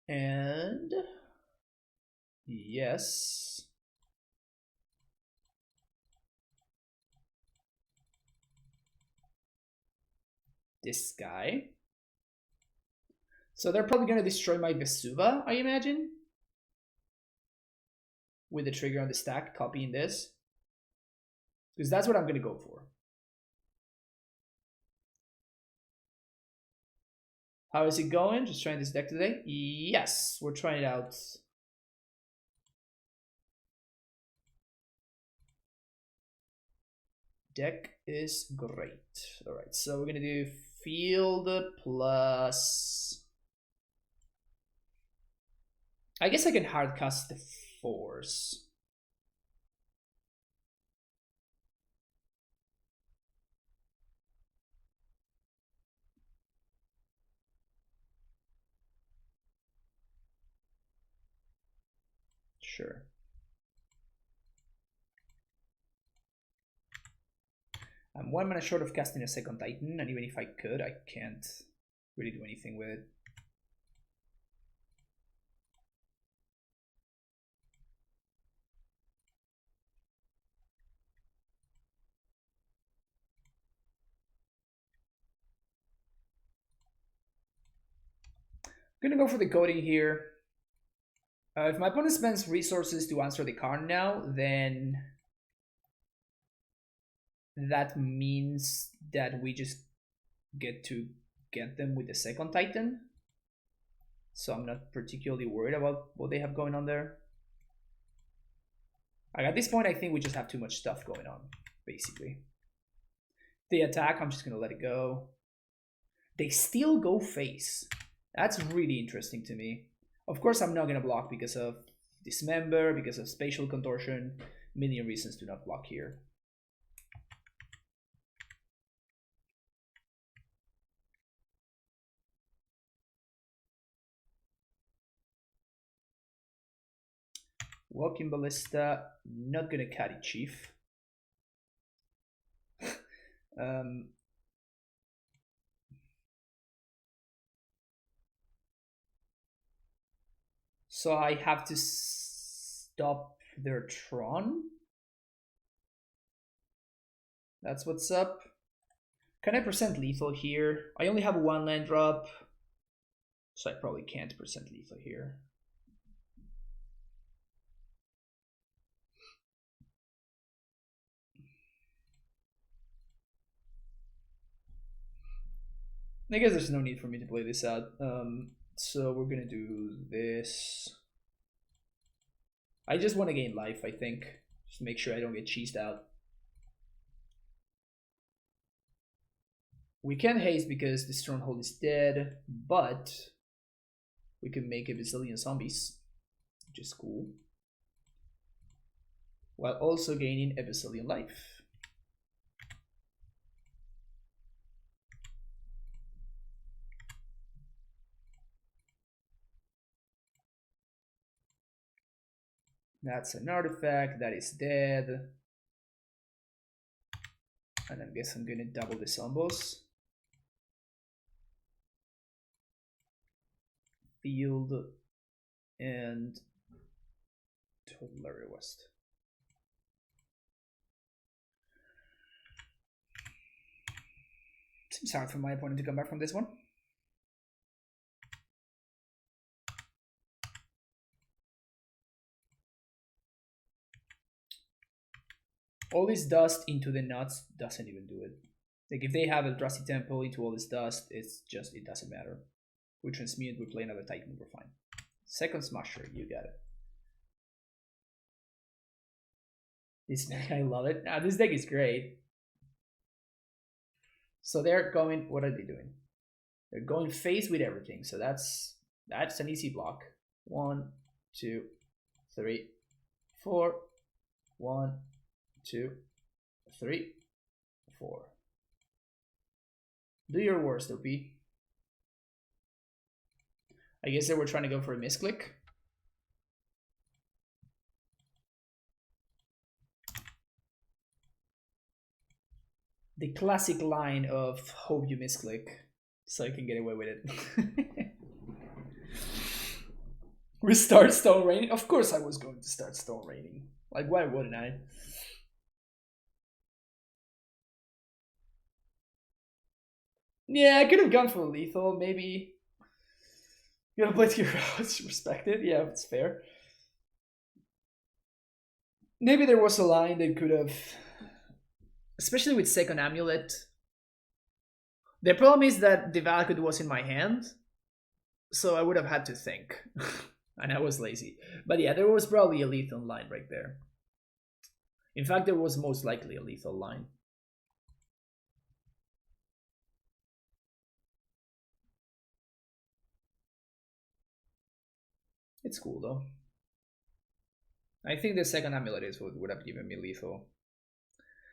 And yes. This guy. So they're probably going to destroy my Vesuva, I imagine. With the trigger on the stack, copying this. Because that's what I'm going to go for. How is it going? Just trying this deck today? Yes, we're trying it out. Deck is great. Alright, so we're going to do field plus... I guess I can hardcast the Force. Sure. I'm 1 mana short of casting a second Titan, and even if I could, I can't really do anything with it. I'm gonna go for the coding here. If my opponent spends resources to answer the card now, then that means that we just get to get them with the second Titan. So I'm not particularly worried about what they have going on there. Like at this point, I think we just have too much stuff going on, basically. They attack, I'm just gonna let it go. They still go face. That's really interesting to me. Of course, I'm not gonna block because of Dismember, because of Spatial Contortion. Million reasons to not block here. Walking Ballista, not gonna carry Chief. So I have to stop their Tron. That's what's up. Can I percent lethal here? I only have 1 land drop, so I probably can't percent lethal here. I guess there's no need for me to play this out. So we're gonna do this. I just want to gain life, I think. Just make sure I don't get cheesed out. We can't haste because the stronghold is dead, but we can make a bazillion zombies, which is cool. While also gaining a bazillion life. That's an artifact that is dead. And I guess I'm gonna double the zombos. Field and Hilarious. Seems hard for my opponent to come back from this one. All this dust into the nuts doesn't even do it. Like if they have Eldrazi Temple into all this dust, it's just, it doesn't matter. We transmute, we play another Titan, we're fine. Second Smasher, you got it. This deck, I love it. Now this deck is great. So they're going, what are they doing? They're going face with everything. So that's an easy block. 1, 2, 3, 4. 1, 2, 3, 4. Do your worst, OP. I guess they were trying to go for a misclick. The classic line of hope you misclick so I can get away with it. We start Stone Raining? Of course I was going to start Stone Raining. Like, why wouldn't I? Yeah, I could have gone for lethal, maybe. You gotta play to your routes, respect it. Yeah, it's fair. Maybe there was a line that could have, especially with second amulet. The problem is that the Valakut was in my hand, so I would have had to think. And I was lazy. But yeah, there was probably a lethal line right there. In fact, there was most likely a lethal line. It's cool though. I think the second amulet is what would have given me lethal.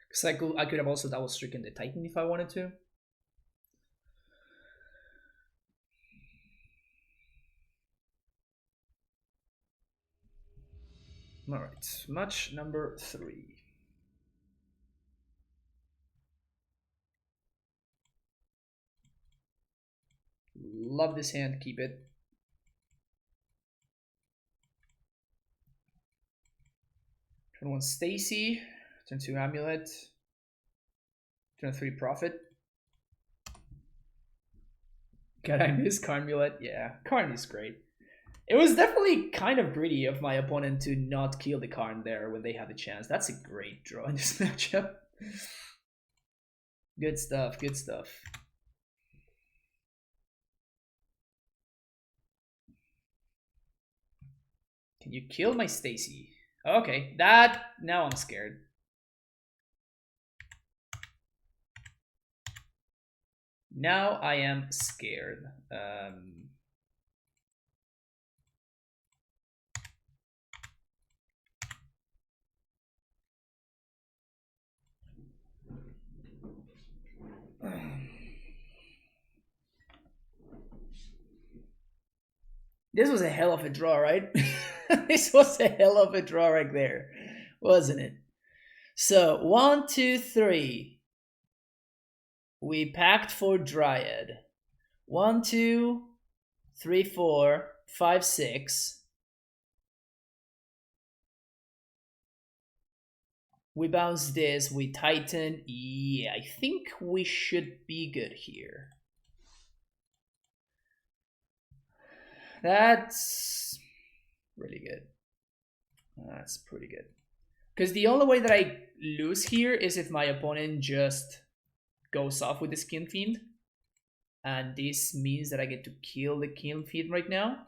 Because I could have also double stricken the Titan if I wanted to. Alright, match number 3. Love this hand, keep it. Turn 1 Stacy, turn 2 Amulet, turn 3 Prophet. God, I miss Karnmulet. Yeah, Karn is great. It was definitely kind of greedy of my opponent to not kill the Karn there when they had the chance. That's a great draw in this matchup. Good stuff, good stuff. Can you kill my Stacy? Okay, now I'm scared. Now I am scared. This was a hell of a draw, right? This was a hell of a draw right there, wasn't it? So 1, 2, 3. We packed for Dryad. 1, 2, 3, 4, 5, 6. We bounce this, we Titan. Yeah, I think we should be good here. That's really good. That's pretty good. Because the only way that I lose here is if my opponent just goes off with the Skin Fiend. And this means that I get to kill the Kiln Fiend right now.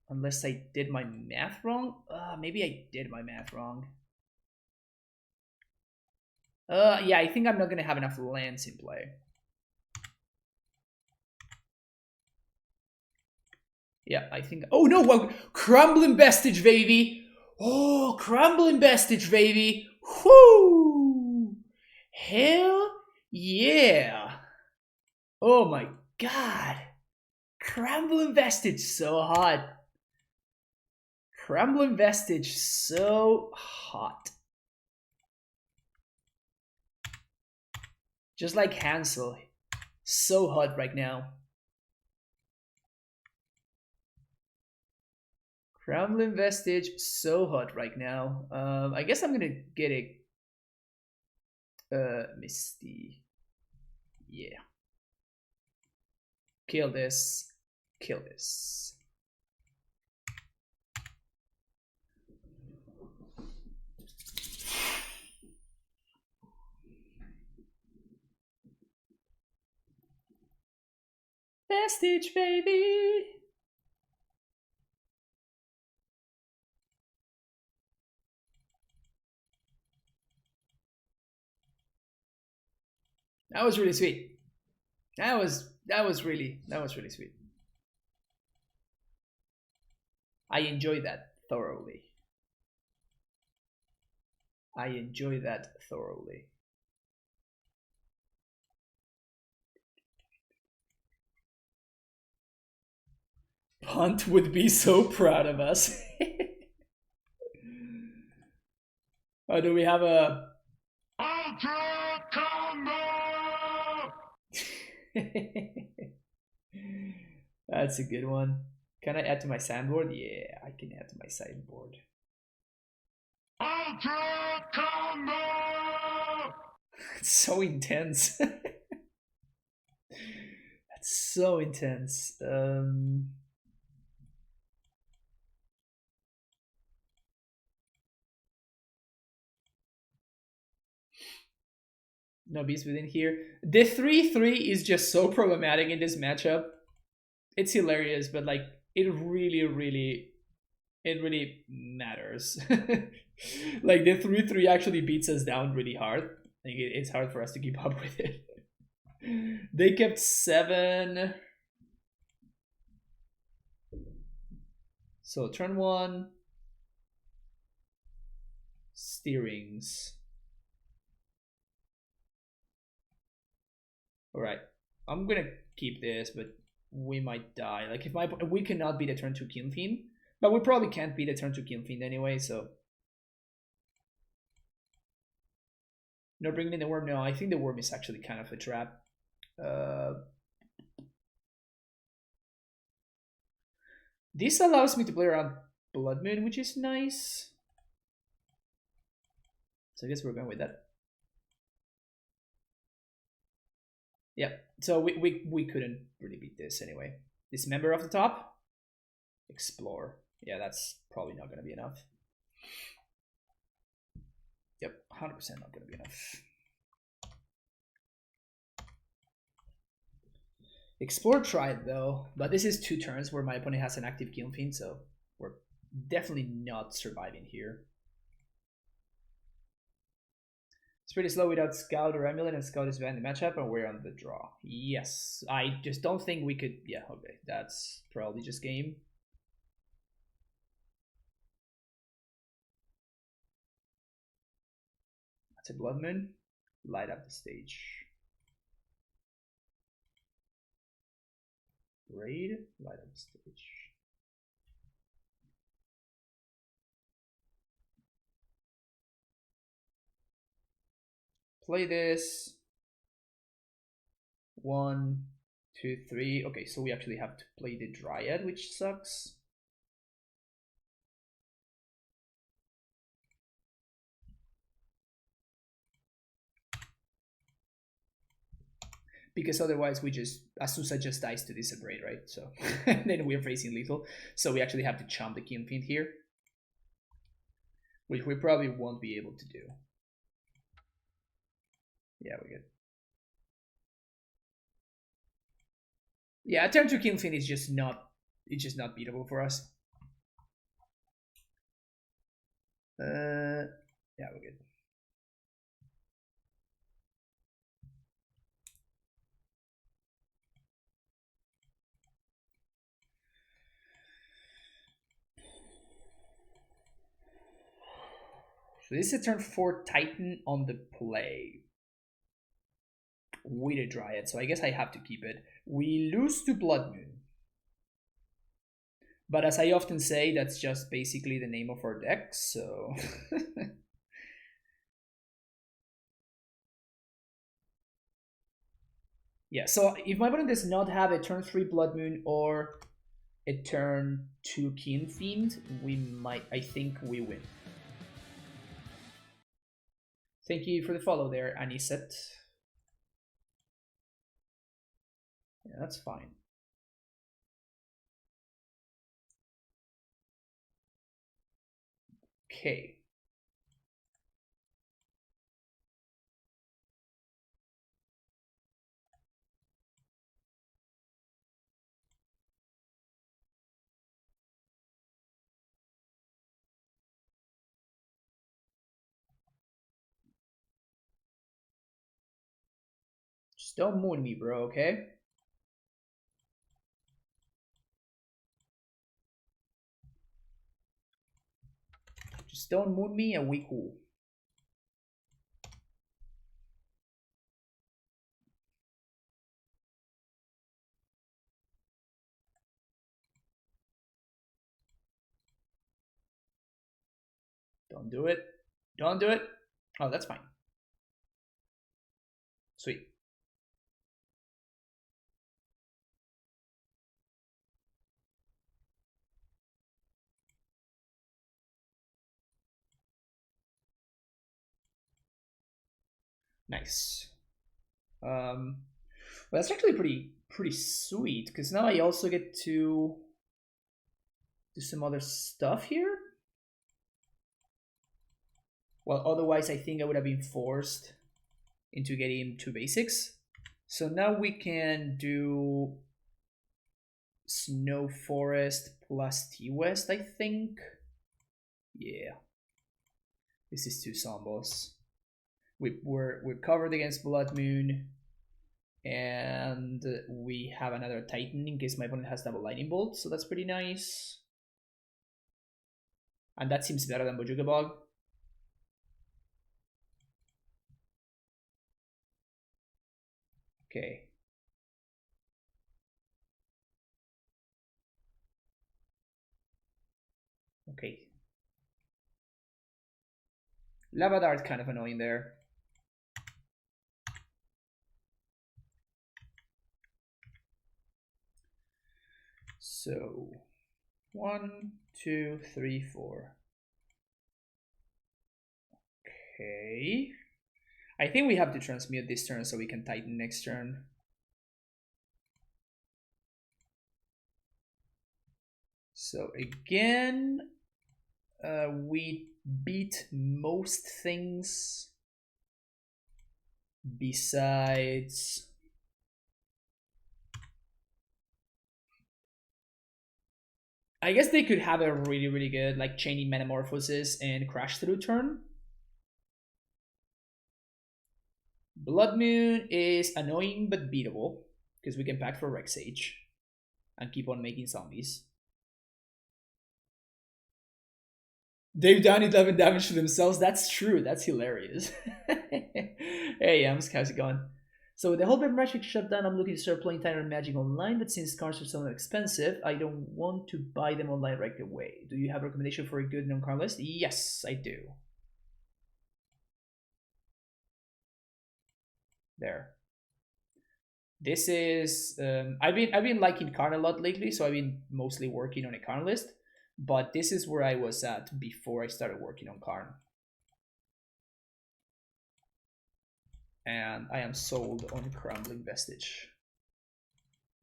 Unless I did my math wrong. Maybe I did my math wrong. Yeah, I think I'm not going to have enough lands in play. Yeah, I think... Oh, no! Well, Crumbling Vestige, baby! Oh, Crumbling Vestige, baby! Whoo! Hell yeah! Oh my god! Crumbling Vestige, so hot. Crumbling Vestige, so hot. Just like Hansel. So hot right now. Kremlin Vestige, so hot right now. I guess I'm gonna get a Misty. Yeah. Kill this. Kill this. Vestige, baby. That was really sweet. That was really sweet. I enjoyed that thoroughly. I enjoy that thoroughly. Punt would be so proud of us. Oh, do we have a Ultra Combo? That's a good one. Can I add to my sideboard? Yeah, I can add to my sideboard. Ultra Combo! It's so intense. That's so intense. No beast within here. The 3/3 is just so problematic in this matchup. It's hilarious, but like it really matters. Like the 3/3 actually beats us down really hard. Like it's hard for us to keep up with it. They kept 7. So turn 1. Steerings. Alright. I'm gonna keep this, but we might die. Like if we cannot beat a turn 2 Kiln Fiend, but we probably can't beat a turn 2 Kiln Fiend anyway, so. No, bringing in the worm. No, I think the worm is actually kind of a trap. This allows me to play around Blood Moon, which is nice. So I guess we're going with that. Yeah, so we couldn't really beat this anyway. Dismember off the top. Explore. Yeah, that's probably not going to be enough. Yep, 100% not going to be enough. Explore tried though, but this is 2 turns where my opponent has an active Kiln Fiend, so we're definitely not surviving here. It's pretty slow without Scout or Amulet, and Scout is banned in the matchup, and we're on the draw. Yes, I just don't think we could. Yeah, okay, that's probably just game. That's a Blood Moon. Light up the stage. Raid, light up the stage. Play this. 1, 2, 3. Okay, so we actually have to play the Dryad, which sucks. Because otherwise we just, Azusa just dies to Disabrade, right? So then we're facing lethal. So we actually have to chomp the Kiln Fiend here, which we probably won't be able to do. Yeah, we're good. Yeah, turn 2 Kiln Fiend is just not, it's just not beatable for us. Yeah, we're good. So this is a turn 4 Titan on the play with a Dryad, so I guess I have to keep it. We lose to Blood Moon. But as I often say, that's just basically the name of our deck, so... Yeah, so if my opponent does not have a turn 3 Blood Moon or a turn 2 Keen Fiend, I think we win. Thank you for the follow there, Aniset. Yeah, that's fine. Okay. Just don't moon me, bro, okay? Just don't moon me and we cool. Don't do it. Don't do it. Oh, that's fine. Sweet. Nice. Well, that's actually pretty sweet because now I also get to do some other stuff here. Well, otherwise I think I would have been forced into getting 2 basics. So now we can do Snow Forest plus T-West, I think. Yeah. This is 2 Zombos. We're covered against Blood Moon. And we have another Titan in case my opponent has double Lightning Bolt, so that's pretty nice. And that seems better than Bojuka Bog. Okay. Okay. Lava Dart kind of annoying there. So 1, 2, 3, 4. Okay. I think we have to transmute this turn so we can Titan next turn. So again, we beat most things besides I guess they could have a really good like Chaining Metamorphosis and Crash Through turn. Blood Moon is annoying but beatable because we can pack for Rex Sage and keep on making zombies. They've done 11 damage to themselves. That's true. That's hilarious. Hey, how's it going? So with the whole magic shut down, I'm looking to start playing Titan Magic online, but since cards are so expensive, I don't want to buy them online right away. Do you have a recommendation for a good non-card list? Yes, I do. There. This is I've been liking Karn a lot lately, so I've been mostly working on a Karn list. But this is where I was at before I started working on Karn. And I am sold on Crumbling Vestige.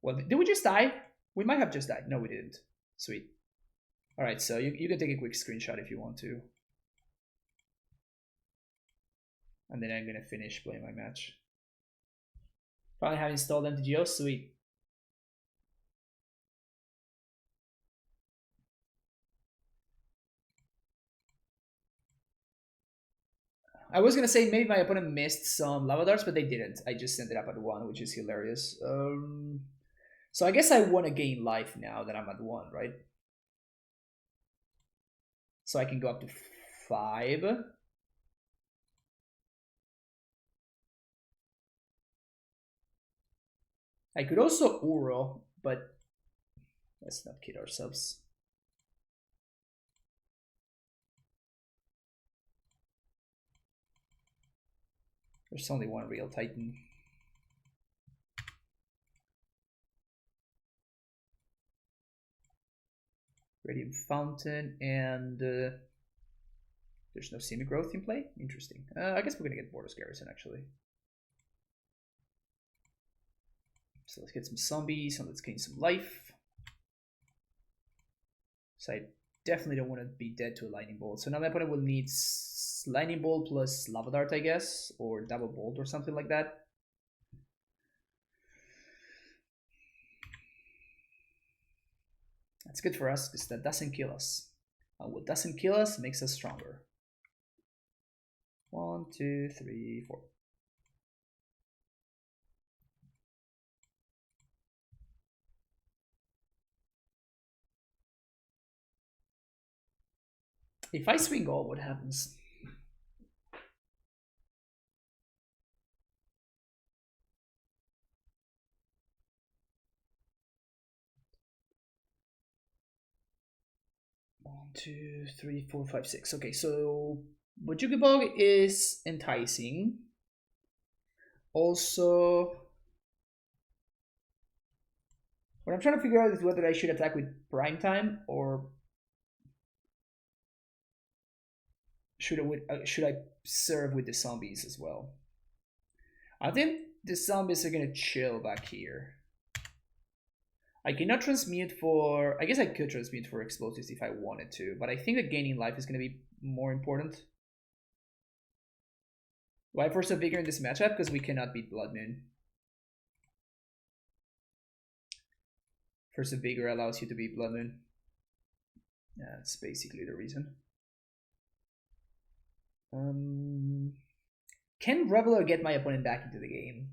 Well, did we just die? We might have just died. No, we didn't. Sweet. Alright, so you can take a quick screenshot if you want to. And then I'm going to finish playing my match. Finally have installed MTGO. Sweet. I was gonna say maybe my opponent missed some lava darts, but they didn't. I just ended up at 1, which is hilarious. So I guess I want to gain life now that I'm at 1, right? So I can go up to 5. I could also Uro, but let's not kid ourselves. There's only one real Titan. Radiant Fountain, and there's no semi-growth in play? Interesting. I guess we're gonna get Borders Garrison, actually. So let's get some zombies, and let's gain some life. So I definitely don't want to be dead to a Lightning Bolt. So now my opponent will need Lightning Bolt plus Lava Dart, I guess, or Double Bolt or something like that. That's good for us, because that doesn't kill us. And what doesn't kill us makes us stronger. 1, 2, 3, 4. If I swing all, what happens? One, 2, 3, 4, 5, 6. Okay, so Bojuki Bog is enticing. Also, what I'm trying to figure out is whether I should attack with Prime Time or should I serve with the zombies as well. I think the zombies are gonna chill back here. I cannot transmute for... I guess I could transmute for explosives if I wanted to, but I think that gaining life is gonna be more important. Why Force of Vigor in this matchup? Because we cannot beat Blood Moon. Force of Vigor allows you to beat Blood Moon. Yeah, that's basically the reason. Can Reveler get my opponent back into the game?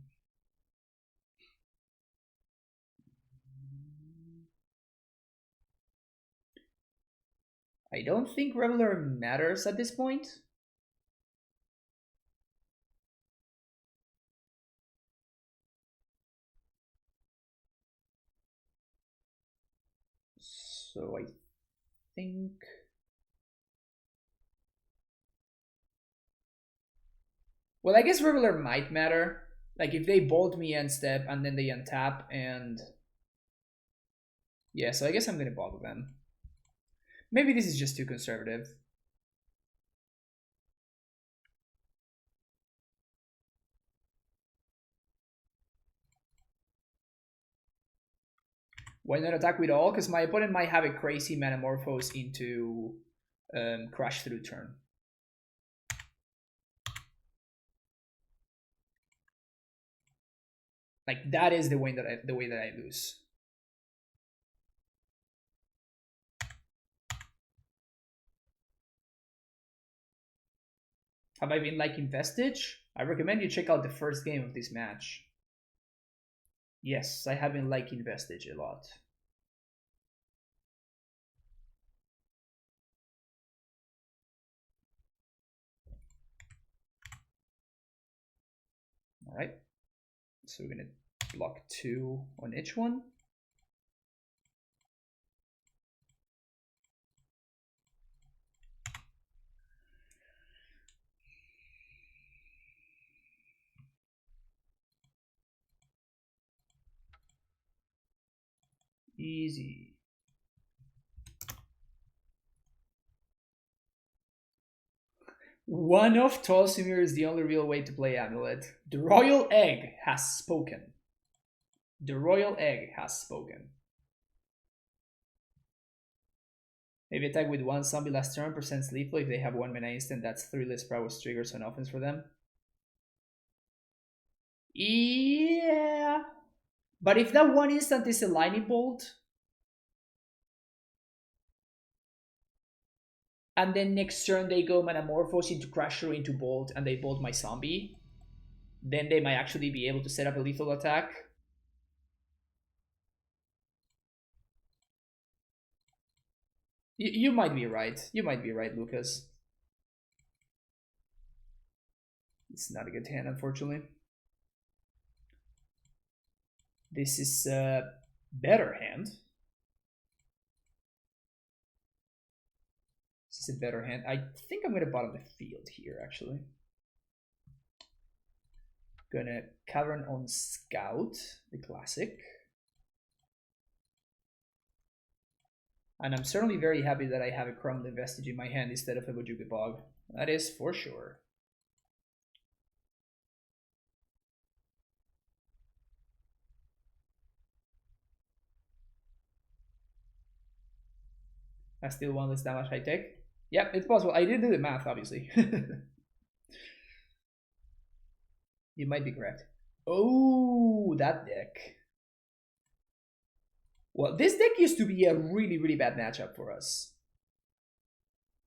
I don't think Reveler matters at this point. So I think... Well, I guess Reveler might matter. Like, if they bolt me end step and then they untap and... Yeah, so I guess I'm gonna bother them. Maybe this is just too conservative. Why not attack with all? Because my opponent might have a crazy Metamorphose into Crash Through turn. Like, that is the way that I lose. Have I been liking Vestige? I recommend you check out the first game of this match. Yes, I have been liking Vestige a lot. Alright. So we're gonna block 2 on each one. Easy. One of Tolsimir is the only real way to play Amulet. The Royal Egg has spoken. The Royal Egg has spoken. Maybe attack with 1 zombie last turn, percent lethal. If they have 1 mana instant, that's 3 less Prowess triggers on offense for them. Yeah. But if that 1 instant is a Lightning Bolt, and then next turn they go Metamorphose into Crusher into Bolt, and they bolt my zombie, then they might actually be able to set up a lethal attack. You might be right. You might be right, Lucas. It's not a good hand, unfortunately. This is a better hand. This is a better hand. I think I'm gonna bottom the field here, actually. Gonna Cavern on Scout, the classic. And I'm certainly very happy that I have a Karnmulet Vestige in my hand instead of a Bojuka Bog. That is for sure. I still want less damage I take. Yep, it's possible. I didn't do the math, obviously. You might be correct. Oh, that deck. Well, this deck used to be a really, really bad matchup for us.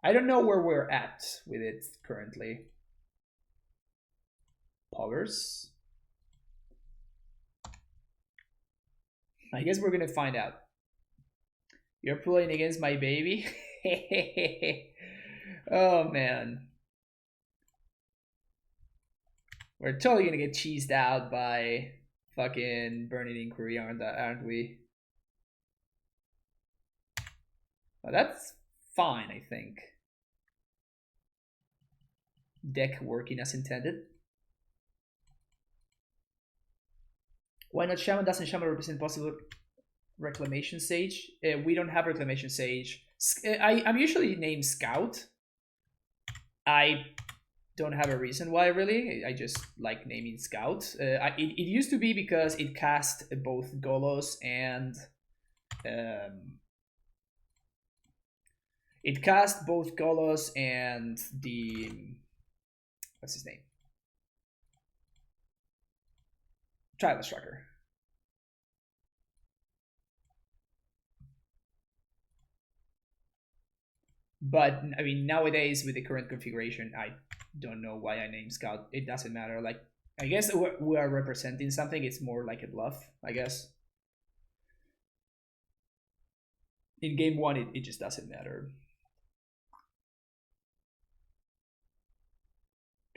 I don't know where we're at with it currently. Poggers. I guess we're gonna find out. You're playing against my baby? Oh man. We're totally gonna get cheesed out by fucking Burning Inquiry, aren't we? Well, that's fine, I think. Deck working as intended. Why not Shaman? Doesn't Shaman represent possible Reclamation Sage? We don't have Reclamation Sage. I'm usually named Scout. I don't have a reason why, really. I just like naming Scout. It used to be because it cast both Golos and... it cast both Golos and the... what's his name? Tribal Striker. But I mean, nowadays with the current configuration, I don't know why I named Scout. It doesn't matter. Like, I guess we are representing something. It's more like a bluff, I guess. In game one, it just doesn't matter.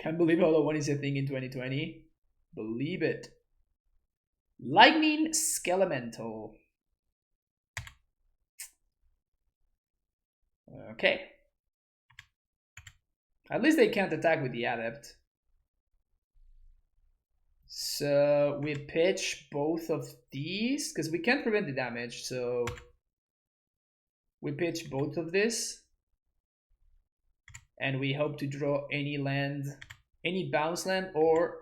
Can't believe Hollow 1 is a thing in 2020. Believe it. Lightning Skelemental. Okay. At least they can't attack with the Adept. So we pitch both of these, because we can't prevent the damage, so we pitch both of this. And we hope to draw any land, any bounce land or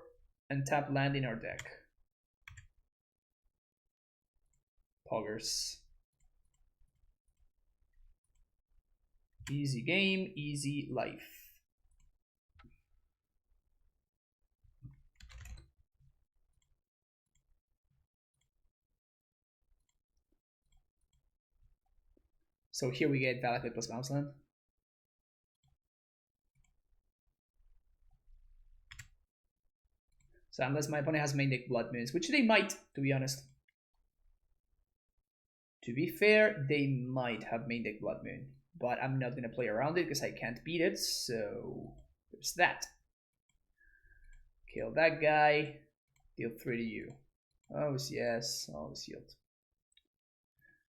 untap land in our deck. Poggers. Easy game, easy life. So here we get Valakut plus bounce land. So unless my opponent has main deck Blood Moons, which they might, to be honest. To be fair, they might have main deck Blood Moon, but I'm not gonna play around it because I can't beat it, so there's that. Kill that guy, deal 3 to you. Oh yes, oh sealed.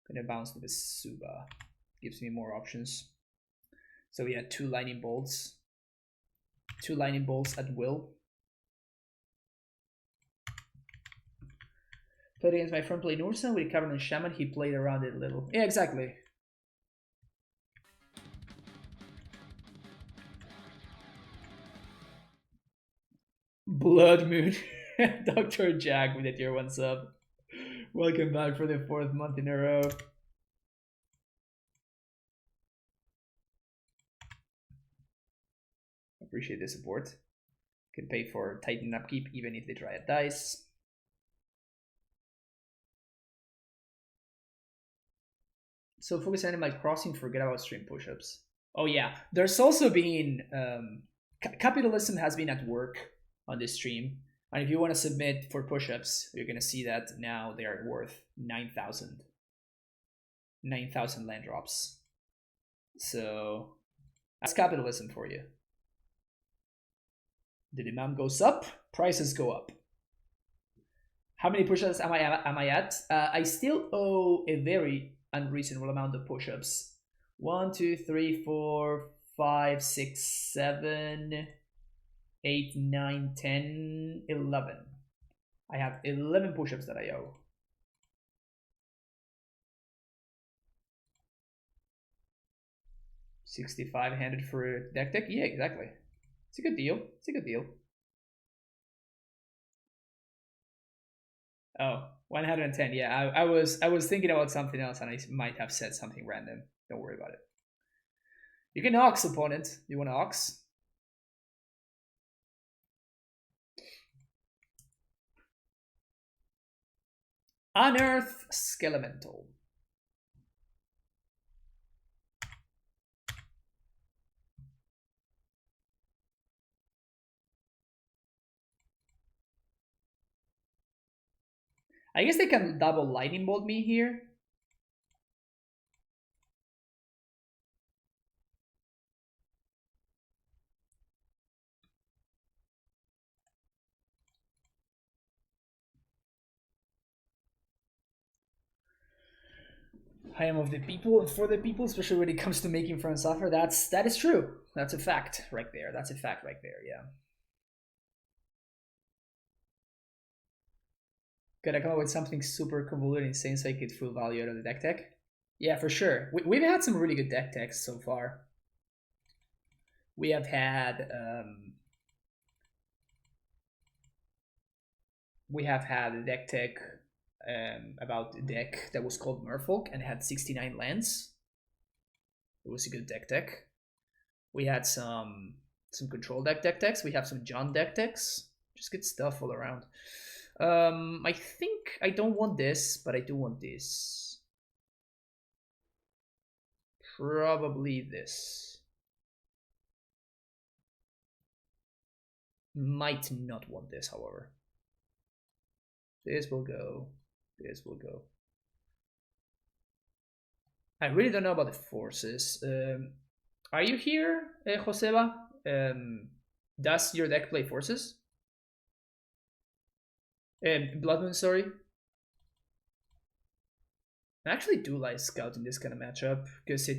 Gonna bounce to the Suba. Gives me more options. So we had 2 lightning bolts. 2 lightning bolts at will. Played against my friend played Ursa with Covenant Shaman. He played around it a little. Yeah, exactly. Blood Moon. Dr. Jack with a tier 1 sub. Welcome back for the 4th month in a row. Appreciate the support. Can pay for Titan upkeep even if they try at dice. So focus on Animal Crossing, forget about stream push-ups. Oh yeah, there's also been capitalism has been at work on this stream, and if you want to submit for push-ups, you're gonna see that now they are worth 9,000 land drops. So that's capitalism for you. The demand goes up, prices go up. How many push-ups am I at? I still owe a very unreasonable amount of push-ups. 1, 2, 3, 4, 5, 6, 7, 8, 9, 10, 11. I have 11 push-ups that I owe. 65 handed for a deck. Yeah, exactly. It's a good deal. It's a good deal. Oh, 110. Yeah, I was thinking about something else, and I might have said something random. Don't worry about it. You can Ox, opponent. You want to Ox? Unearth Skelemental. I guess they can double lightning bolt me here. I am of the people and for the people, especially when it comes to making friends suffer. That is true. That's a fact right there. That's a fact right there. Yeah. Could I come up with something super convoluted, insane, so I get full value out of the deck tech? Yeah, for sure. We've had some really good deck techs so far. We have had a deck tech about a deck that was called Merfolk and had 69 lands. It was a good deck tech. We had some control deck techs. We have some John deck techs. Just good stuff all around. I think I don't want this, but I do want this. Probably this. Might not want this, however. This will go. This will go. I really don't know about the forces. Are you here, Joseba? Does your deck play forces? Blood Moon, sorry. I actually do like Scout in this kind of matchup because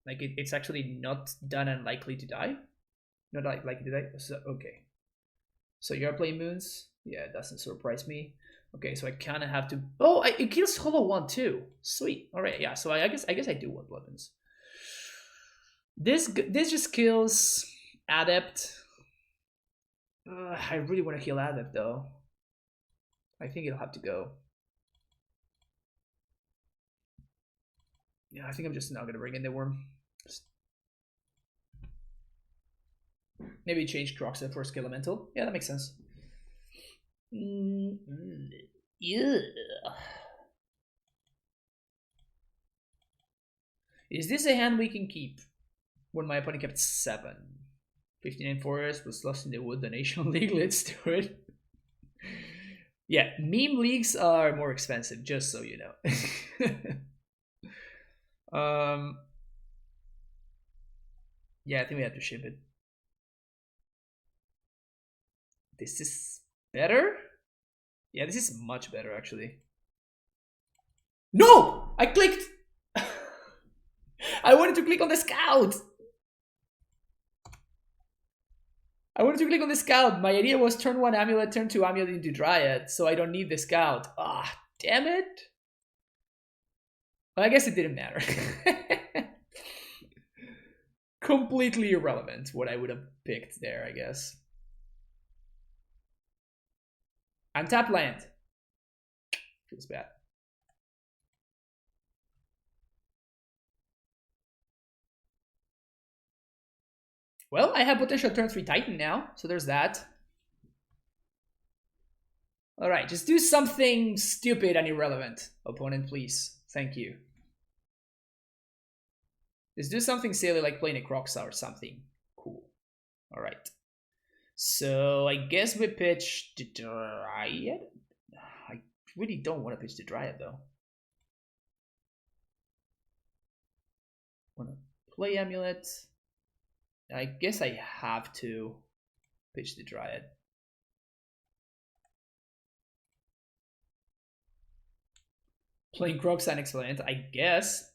it's actually not done and likely to die. Not likely to die. So, okay. So you're playing Moons? Yeah, it doesn't surprise me. Okay, so I kind of have to. Oh, it kills Hollow One too. Sweet. All right, yeah. So I guess I do want Blood Moons. This just kills Adept. I really want to kill Adept though. I think it'll have to go. Yeah, I think I'm just not gonna bring in the worm. Maybe change Croxa for Skelemental. Yeah, that makes sense. Yeah. Is this a hand we can keep? When my opponent kept 7. 59 Forest was lost in the Wood, the National League. Let's do it. Yeah, meme leagues are more expensive, just so you know. Yeah, I think we have to ship it. This is better? Yeah, this is much better, actually. No! I clicked! I wanted to click on the Scout! My idea was turn 1 Amulet, turn 2 Amulet into Dryad, so I don't need the Scout. Ah, damn it! Well, I guess it didn't matter. Completely irrelevant what I would have picked there, I guess. Untap land. Feels bad. Well, I have potential turn 3 Titan now, so there's that. Alright, just do something stupid and irrelevant, opponent, please. Thank you. Just do something silly like playing a Croxa or something. Cool. Alright. So I guess we pitch the Dryad. I really don't want to pitch the Dryad though. Want to play Amulet. I guess I have to pitch the Dryad. Playing Crocs and Excellent, I guess.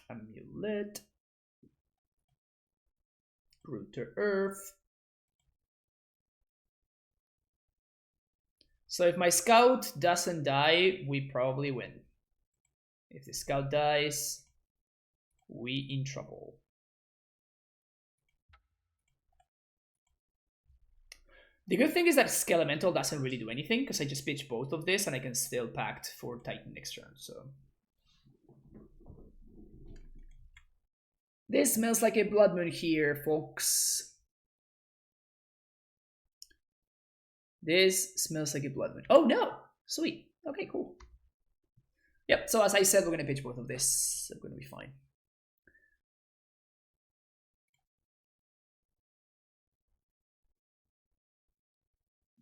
Amulet. Root to Earth. So if my scout doesn't die, we probably win. If the scout dies, we in trouble. The good thing is that Skelemental doesn't really do anything because I just pitch both of this and I can still pact for Titan next turn. So this smells like a blood moon here, folks. This smells like a blood moon. Oh no! Sweet. Okay, cool. Yep, so as I said, we're gonna pitch both of this. I'm gonna be fine.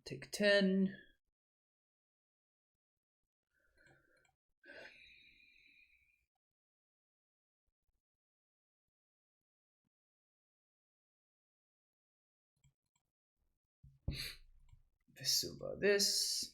Take 10. Vesuva this.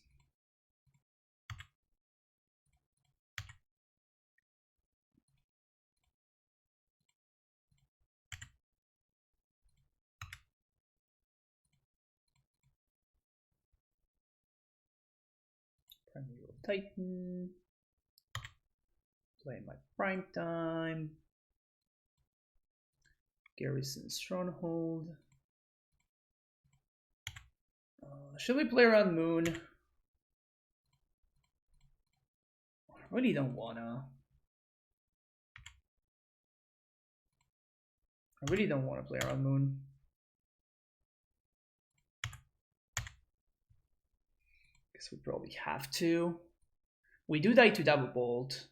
Karnmulet Titan. Play my prime time. Garrison Stronghold. Should we play around Moon? I really don't wanna. I really don't want to play around Moon. Guess we probably have to. We do die to double bolt.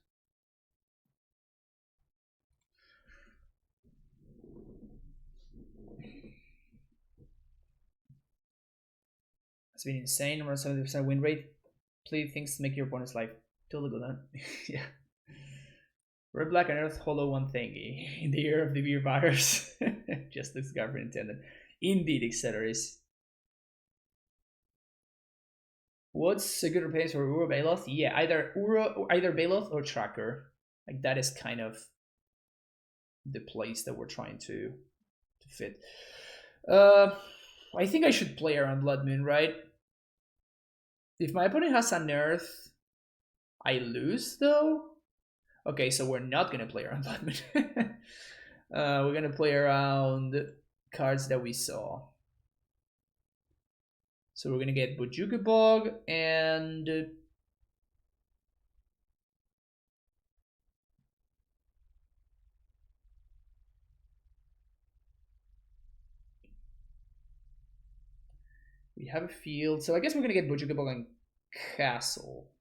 It's been insane. Around 70% win rate. Play things to make your opponent's life totally good, huh? Yeah. Red, black, and earth hollow one thingy. In the year of the beer virus. Just as government intended. Indeed, etc. What's a good replace for Uro Baloth? Yeah, either Baloth or Tracker. Like that is kind of the place that we're trying to fit. I think I should play around Blood Moon, right? If my opponent has an Earth, I lose though. Okay, so we're not gonna play around Blood Moon. We're gonna play around cards that we saw. So we're gonna get Bojuka Bog and we have a field. So I guess we're gonna get Bojuka Bog and Castle.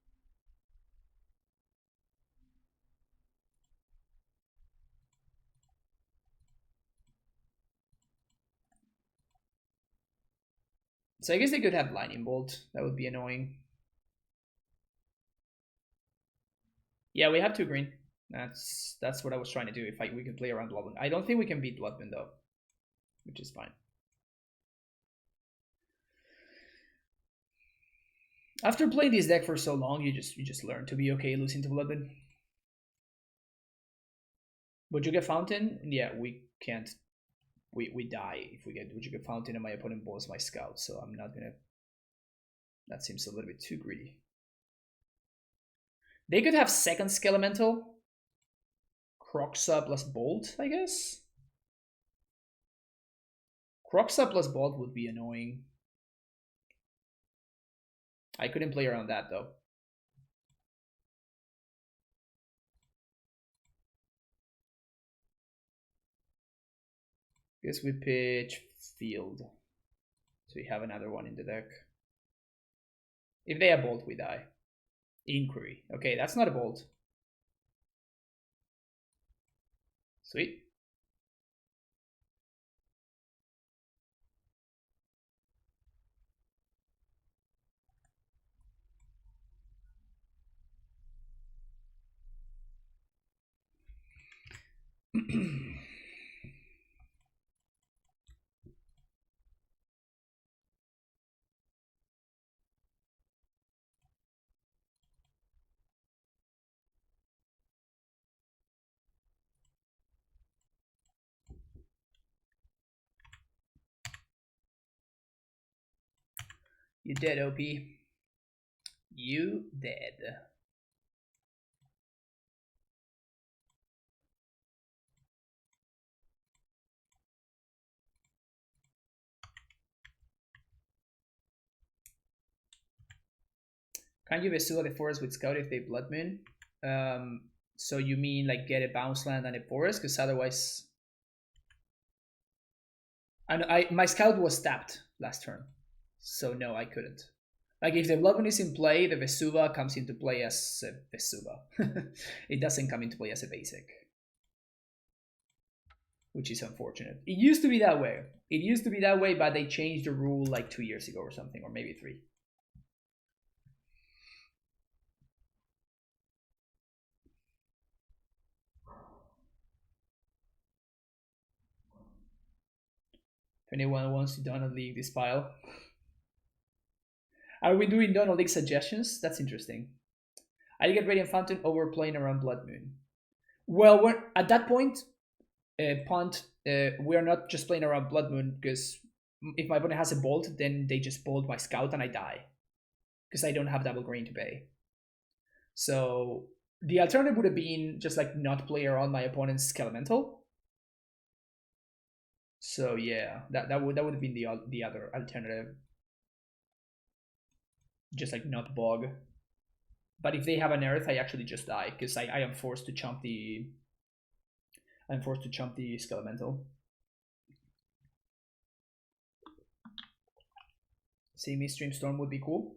So I guess they could have Lightning Bolt. That would be annoying. Yeah, we have 2 green. That's what I was trying to do. If we can play around Bloodwind. I don't think we can beat Bloodwind though, which is fine. After playing this deck for so long, you just learn to be okay losing to Bloodwind. Bojuka Fountain? Yeah, we can't. We die if we get Bojuka Fountain and my opponent balls my scout, so I'm not gonna. That seems a little bit too greedy. They could have second Skelemental. Croxa plus Bolt, I guess. Croxa plus Bolt would be annoying. I couldn't play around that though. Guess we pitch field. So we have another one in the deck. If they have Bolt, we die. Inquiry. Okay, that's not a Bolt. Sweet. You dead, OP. You dead. Can you Vesula the forest with Scout if they Blood Moon? So you mean like get a bounce land and a forest? Because otherwise, and my Scout was tapped last turn, so no, I couldn't. Like if the Blood Moon is in play, the Vesuva comes into play as a Vesuva. It doesn't come into play as a basic, which is unfortunate. It used to be that way. It used to be that way, but they changed the rule like 2 years ago or something, or maybe 3. If anyone wants to Donald League this pile. Are we doing Donald League suggestions? That's interesting. I get Radiant Fountain over playing around Blood Moon. Well, we're, at that point, punt, we are not just playing around Blood Moon, because if my opponent has a bolt, then they just bolt my Scout and I die. Because I don't have double green to pay. So the alternative would have been just like not play around my opponent's Skelemental. So yeah, that would have been the other alternative. Just like not bog. But if they have an earth, I actually just die because I am forced to chump the. I'm forced to chump the Skelemental. See me stream Storm would be cool.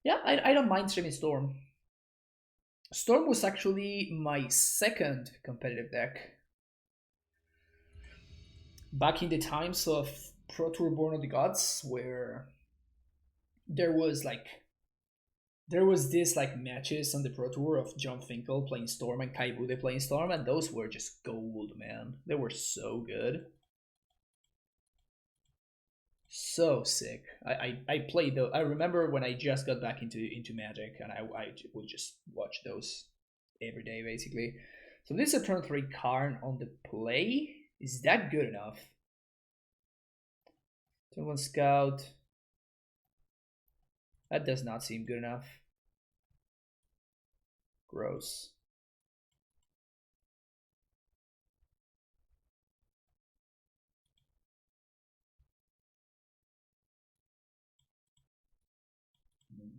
Yeah, I don't mind streaming Storm. Storm was actually my second competitive deck. Back in the times of Pro Tour Born of the Gods, where there was this like matches on the Pro Tour of John Finkel playing Storm and Kai Bude playing Storm, and those were just gold, man. They were so good. So sick. I played though. I remember when I just got back into Magic, and I would just watch those every day basically. So this is a turn 3 Karn on the play. Is that good enough? Turn 1 Scout. That does not seem good enough. Gross.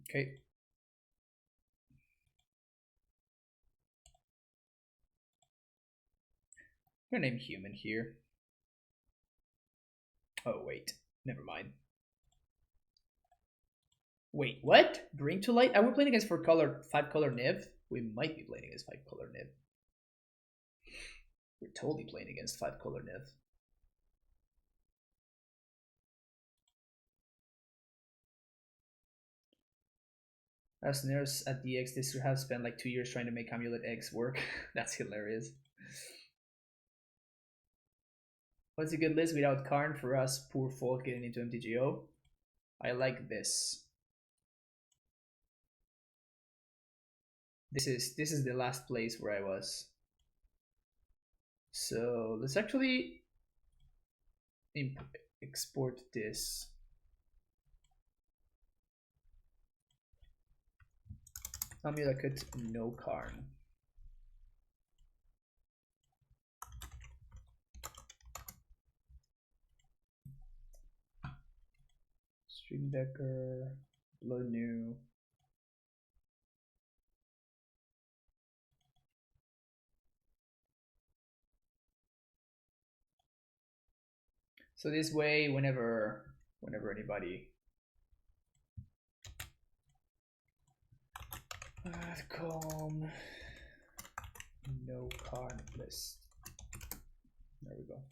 Okay. I'm gonna name human here. Oh wait, never mind. Wait, what? Bring to light? Are we playing against 5-color Niv? We might be playing against 5-color Niv. We're totally playing against 5-color Niv. As nurse at DX, this have spent like 2 years trying to make Amulet eggs work. That's hilarious. What's a good list without Karn for us poor folk getting into MTGO? I like this. This is the last place where I was. So let's actually export this. Amulet no Karn. Stream Decker, Blood New. So this way, whenever anybody calm no Karn list. There we go.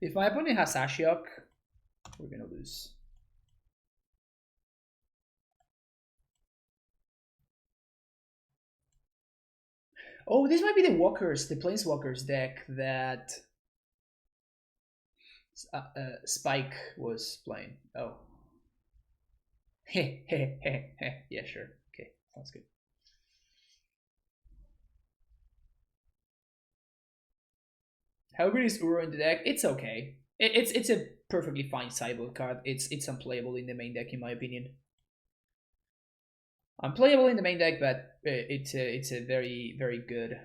If my opponent has Ashiok, we're gonna lose. Oh, this might be the Walkers, the Planeswalkers deck that Spike was playing. Oh. Yeah, sure. Okay, sounds good. How good is Uro in the deck? It's okay. It's a perfectly fine sideboard card. It's unplayable in the main deck, in my opinion. Unplayable in the main deck, but it's a very, very good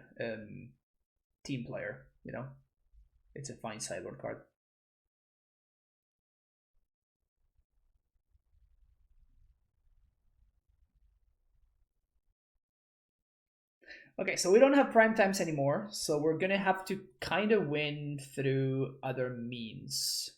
team player, you know? It's a fine sideboard card. Okay, so we don't have prime times anymore, so we're gonna have to kind of win through other means.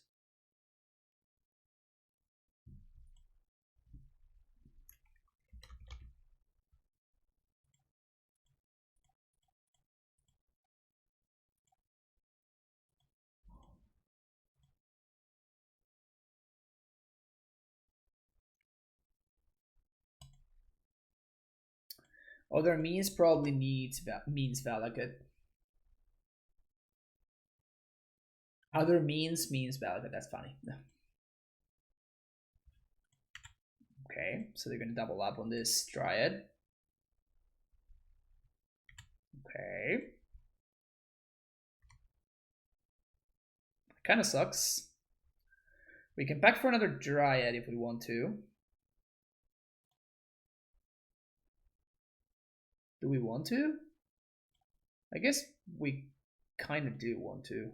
Other means probably means Valakut. Other means Valakut. That's funny. Okay, so they're gonna double up on this Dryad. Okay. Kind of sucks. We can pack for another Dryad if we want to. Do we want to? I guess we kind of do want to.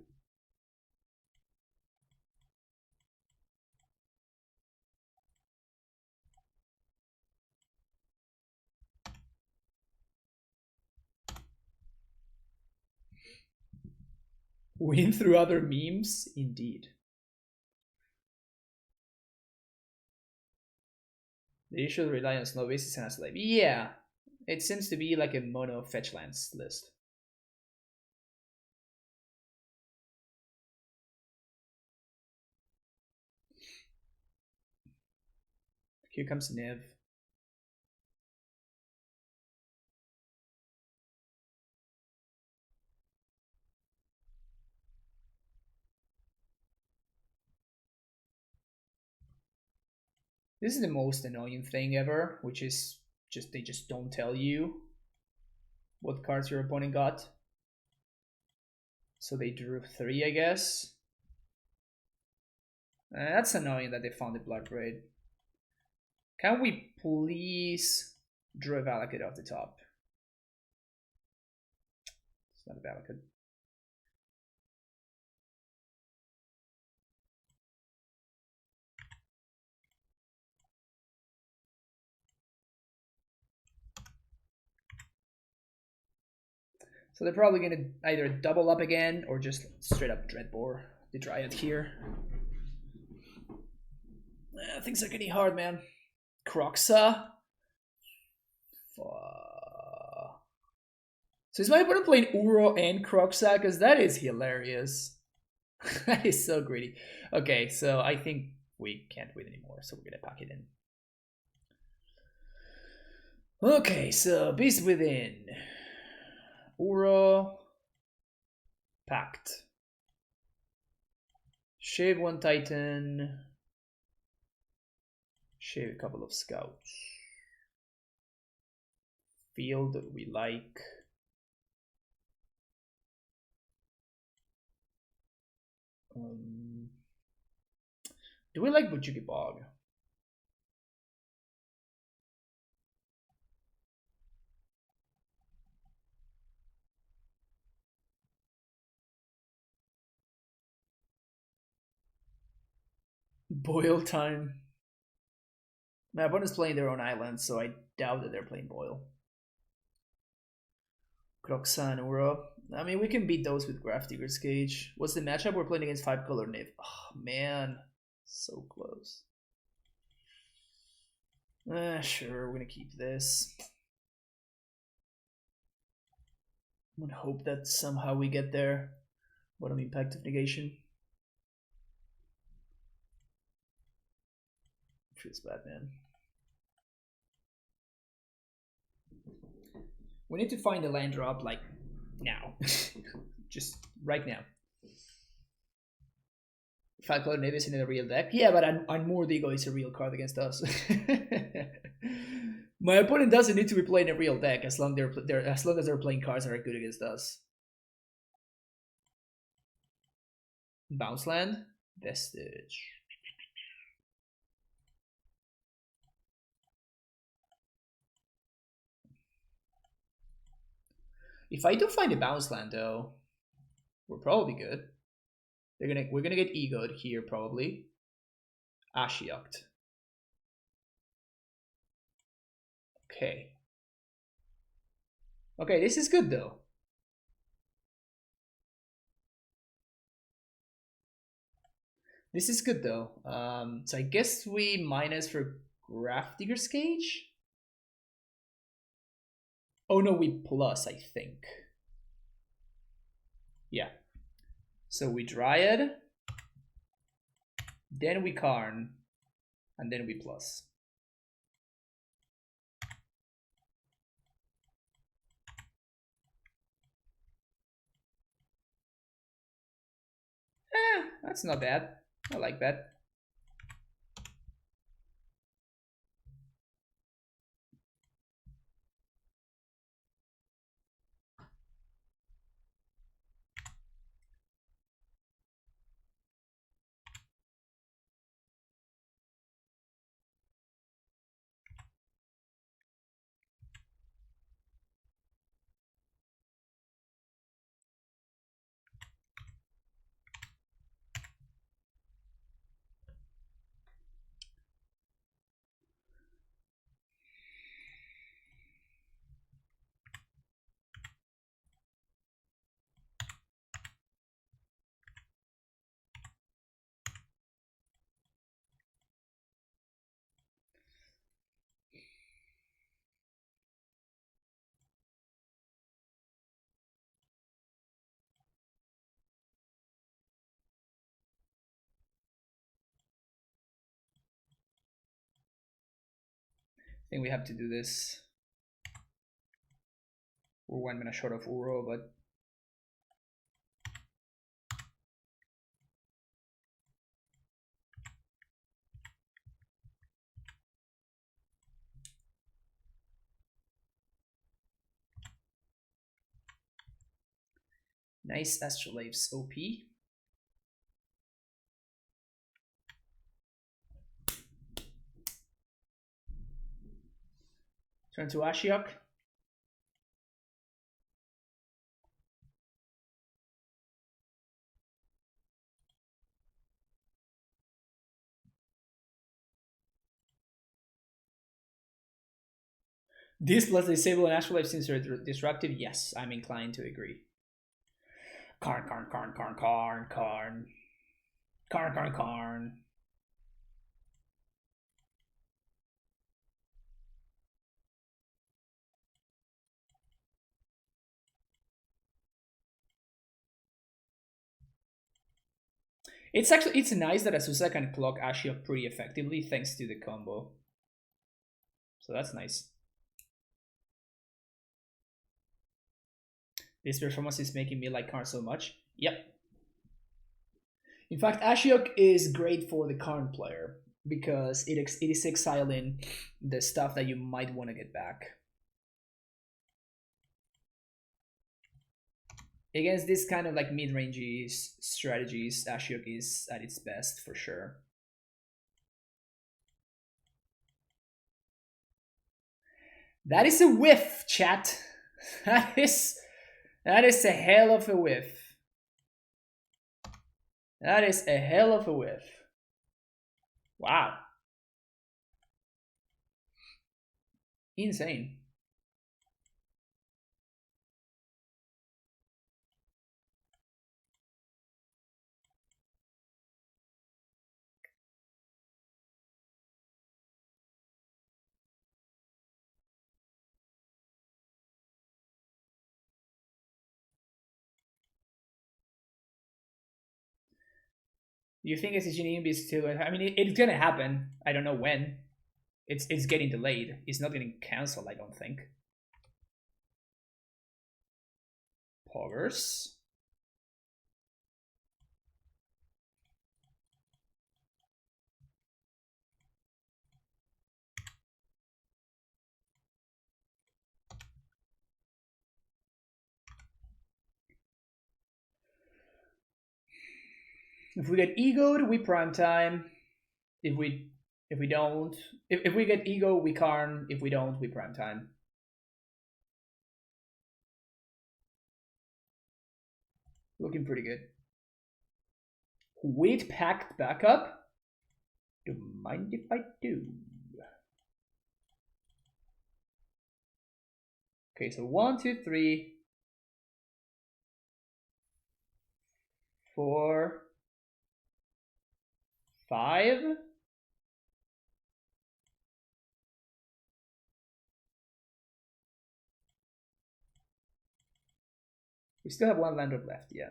Win through other memes? Indeed. They should rely on slow bases and slave. Yeah, it seems to be like a mono fetch lands list. Here comes Niv. This is the most annoying thing ever, which is just they just don't tell you what cards your opponent got. So they drew 3, I guess. That's annoying that they found the Blood Braid. Can we please draw a Valakut off the top? It's not a Valakut. So they're probably going to either double up again or just straight up Dreadbore the Dryad here. Things are getting hard, man. Kroxa. So is my opponent playing Uro and Kroxa? Because that is hilarious. That is so greedy. Okay, so I think we can't win anymore, so we're going to pack it in. Okay, so Beast Within. Uro. Pact. Shave 1 Titan. Shave a couple of scouts. Field we like. Do we like Bujuki Bog? Boil time. My opponent's playing their own island, so I doubt that they're playing Boil. Kroxa and Uro. I mean, we can beat those with Grafdigger's Cage. What's the matchup? We're playing against 5-color Niv. Oh, man. So close. Sure, we're gonna keep this. I'm gonna hope that somehow we get there. Bottom Impact of Negation. Feels bad, man. We need to find a land drop, like, now. Just right now. 5-color Niv is in a real deck. Yeah, but Unmordigo is a real card against us. My opponent doesn't need to be playing a real deck as long as they're playing cards that are good against us. Bounce land, Vestige. If I do find a bounce land though, we're probably good. We're gonna get egoed here probably. Ashioked. Okay. Okay, this is good though. This is good though. So I guess we minus for Grafdigger's Cage. Oh no, we plus, I think. Yeah. So we Dryad, then we Karn, and then we plus. That's not bad. I like that. I think we have to do this. We're 1 minute short of Uro, but nice Astrolabes OP. Turn to Ashiok. This plus disable an Astrolabe since they're disruptive? Yes, I'm inclined to agree. Karn. It's nice that Azusa can clock Ashiok pretty effectively thanks to the combo. So that's nice. This performance is making me like Karn so much. Yep. In fact, Ashiok is great for the Karn player because it is exiling the stuff that you might want to get back. Against this kind of like mid-range strategies, Ashiok is at its best for sure. That is a whiff, chat. That is a hell of a whiff. That is a hell of a whiff. Wow. Insane. Do you think SCG is still? I mean, it's gonna happen. I don't know when. It's getting delayed. It's not getting cancelled. I don't think. Poggers. If we get egoed, we prime time. If we don't, if we get ego, we Karn. If we don't, we prime time. Looking pretty good. Wheat packed backup. Don't mind if I do. Okay, so 1, 2, 3, 4, 5. We still have 1 land drop left, yeah.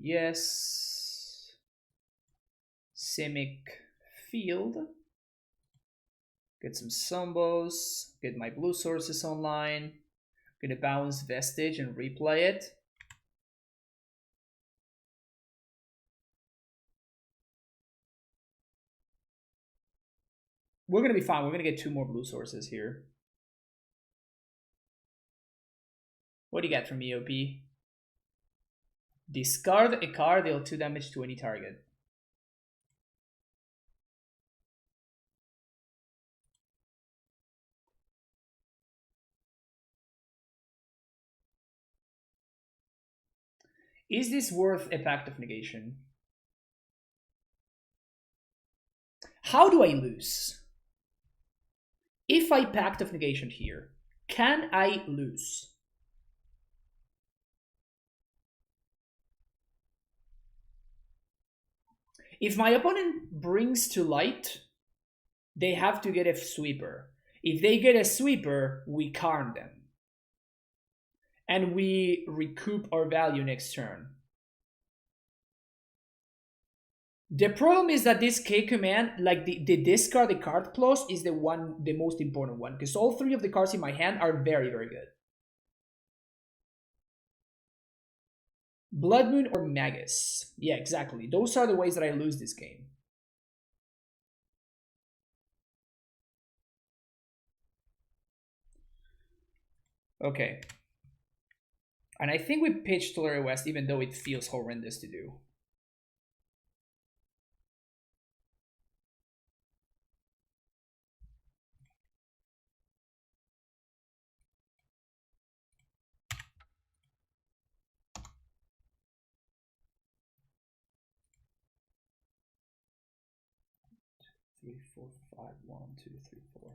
Yes. Simic field. Get some Sumbos. Get my blue sources online. Gonna bounce Vestige and replay it. We're gonna be fine. We're gonna get 2 more blue sources here. What do you get from EOP? Discard a card, deal 2 damage to any target. Is this worth a Pact of Negation? How do I lose? If I Pact of Negation here, can I lose? If my opponent brings to light, they have to get a sweeper. If they get a sweeper, we Karn them. And we recoup our value next turn. The problem is that this K command, like the discard the card clause, is the most important one, because all 3 of the cards in my hand are very, very good. Blood Moon or Magus. Yeah, exactly. Those are the ways that I lose this game. Okay. And I think we pitched Tulare West, even though it feels horrendous to do. Three, 4, 5, 1, 2, 3, 4.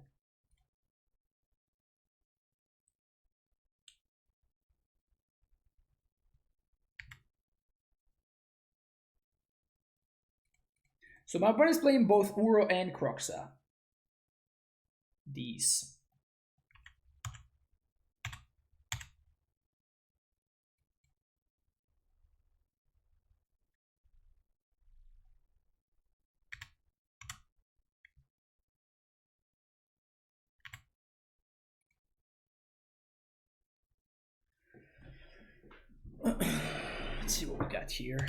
So my opponent is playing both Uro and Kroxa. These. Let's see what we got here.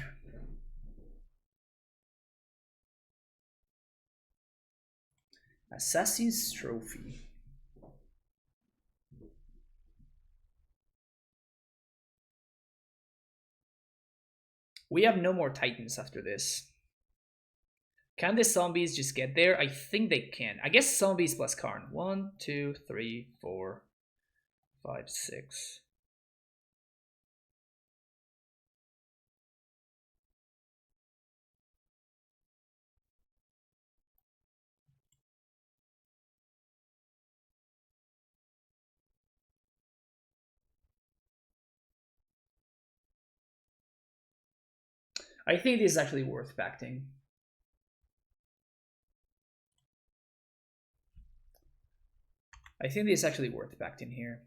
Assassin's Trophy. We have no more Titans after this. Can the zombies just get there? I think they can. I guess zombies plus Karn. 1, 2, 3, 4, 5, 6. I think this is actually worth pacting. I think this is actually worth pacting here.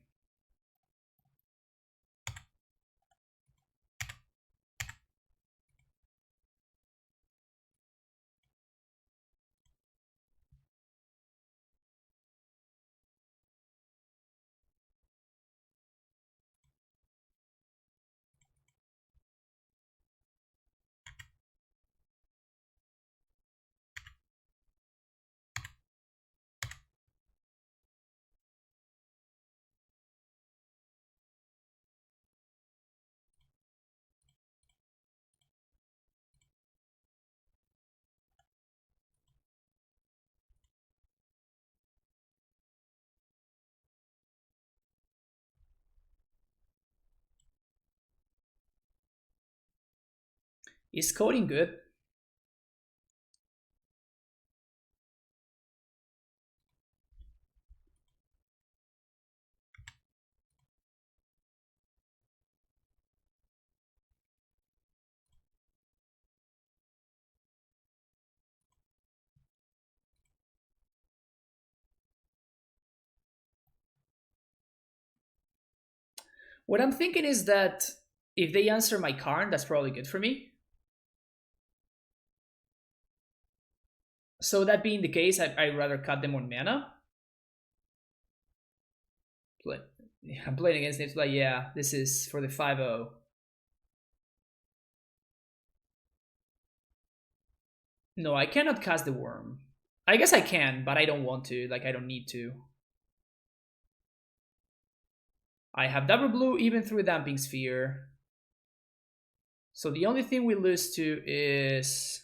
Is coding good? What I'm thinking is that if they answer my Karn, that's probably good for me. So that being the case, I'd rather cut them on mana. I'm playing against it. Like, yeah, this is for the 5-0. No, I cannot cast the worm. I guess I can, but I don't want to. Like, I don't need to. I have double blue even through a damping sphere. So the only thing we lose to is...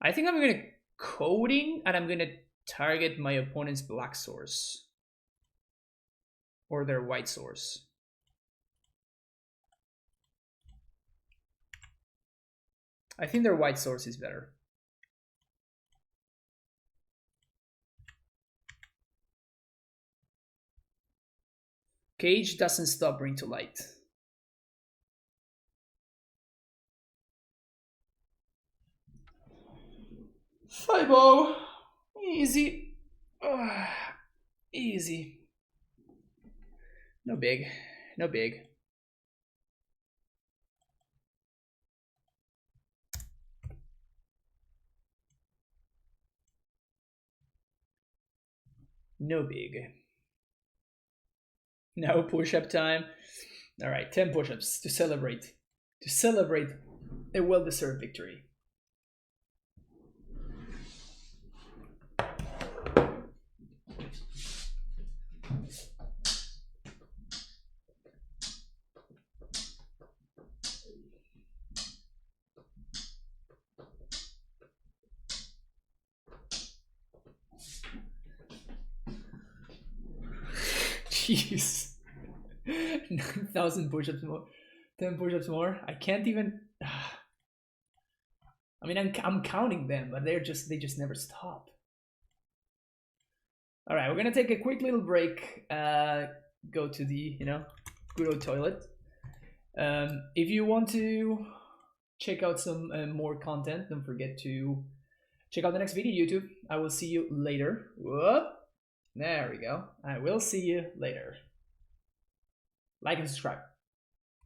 I think I'm going to coding and I'm going to target my opponent's black source. Or their white source. I think their white source is better. Cage doesn't stop Bring to Light. Five-0. Easy. Easy. No big. No big. No big. No push-up time. All right, 10 push-ups to celebrate. To celebrate a well-deserved victory. Jeez. 9,000 push-ups more. 10 push-ups more. I can't even... I mean, I'm counting them, but they just never stop. All right, we're gonna take a quick little break. Go to the good old toilet. If you want to check out some more content, don't forget to check out the next video, YouTube. I will see you later. Whoop. There we go. I will see you later. Like and subscribe.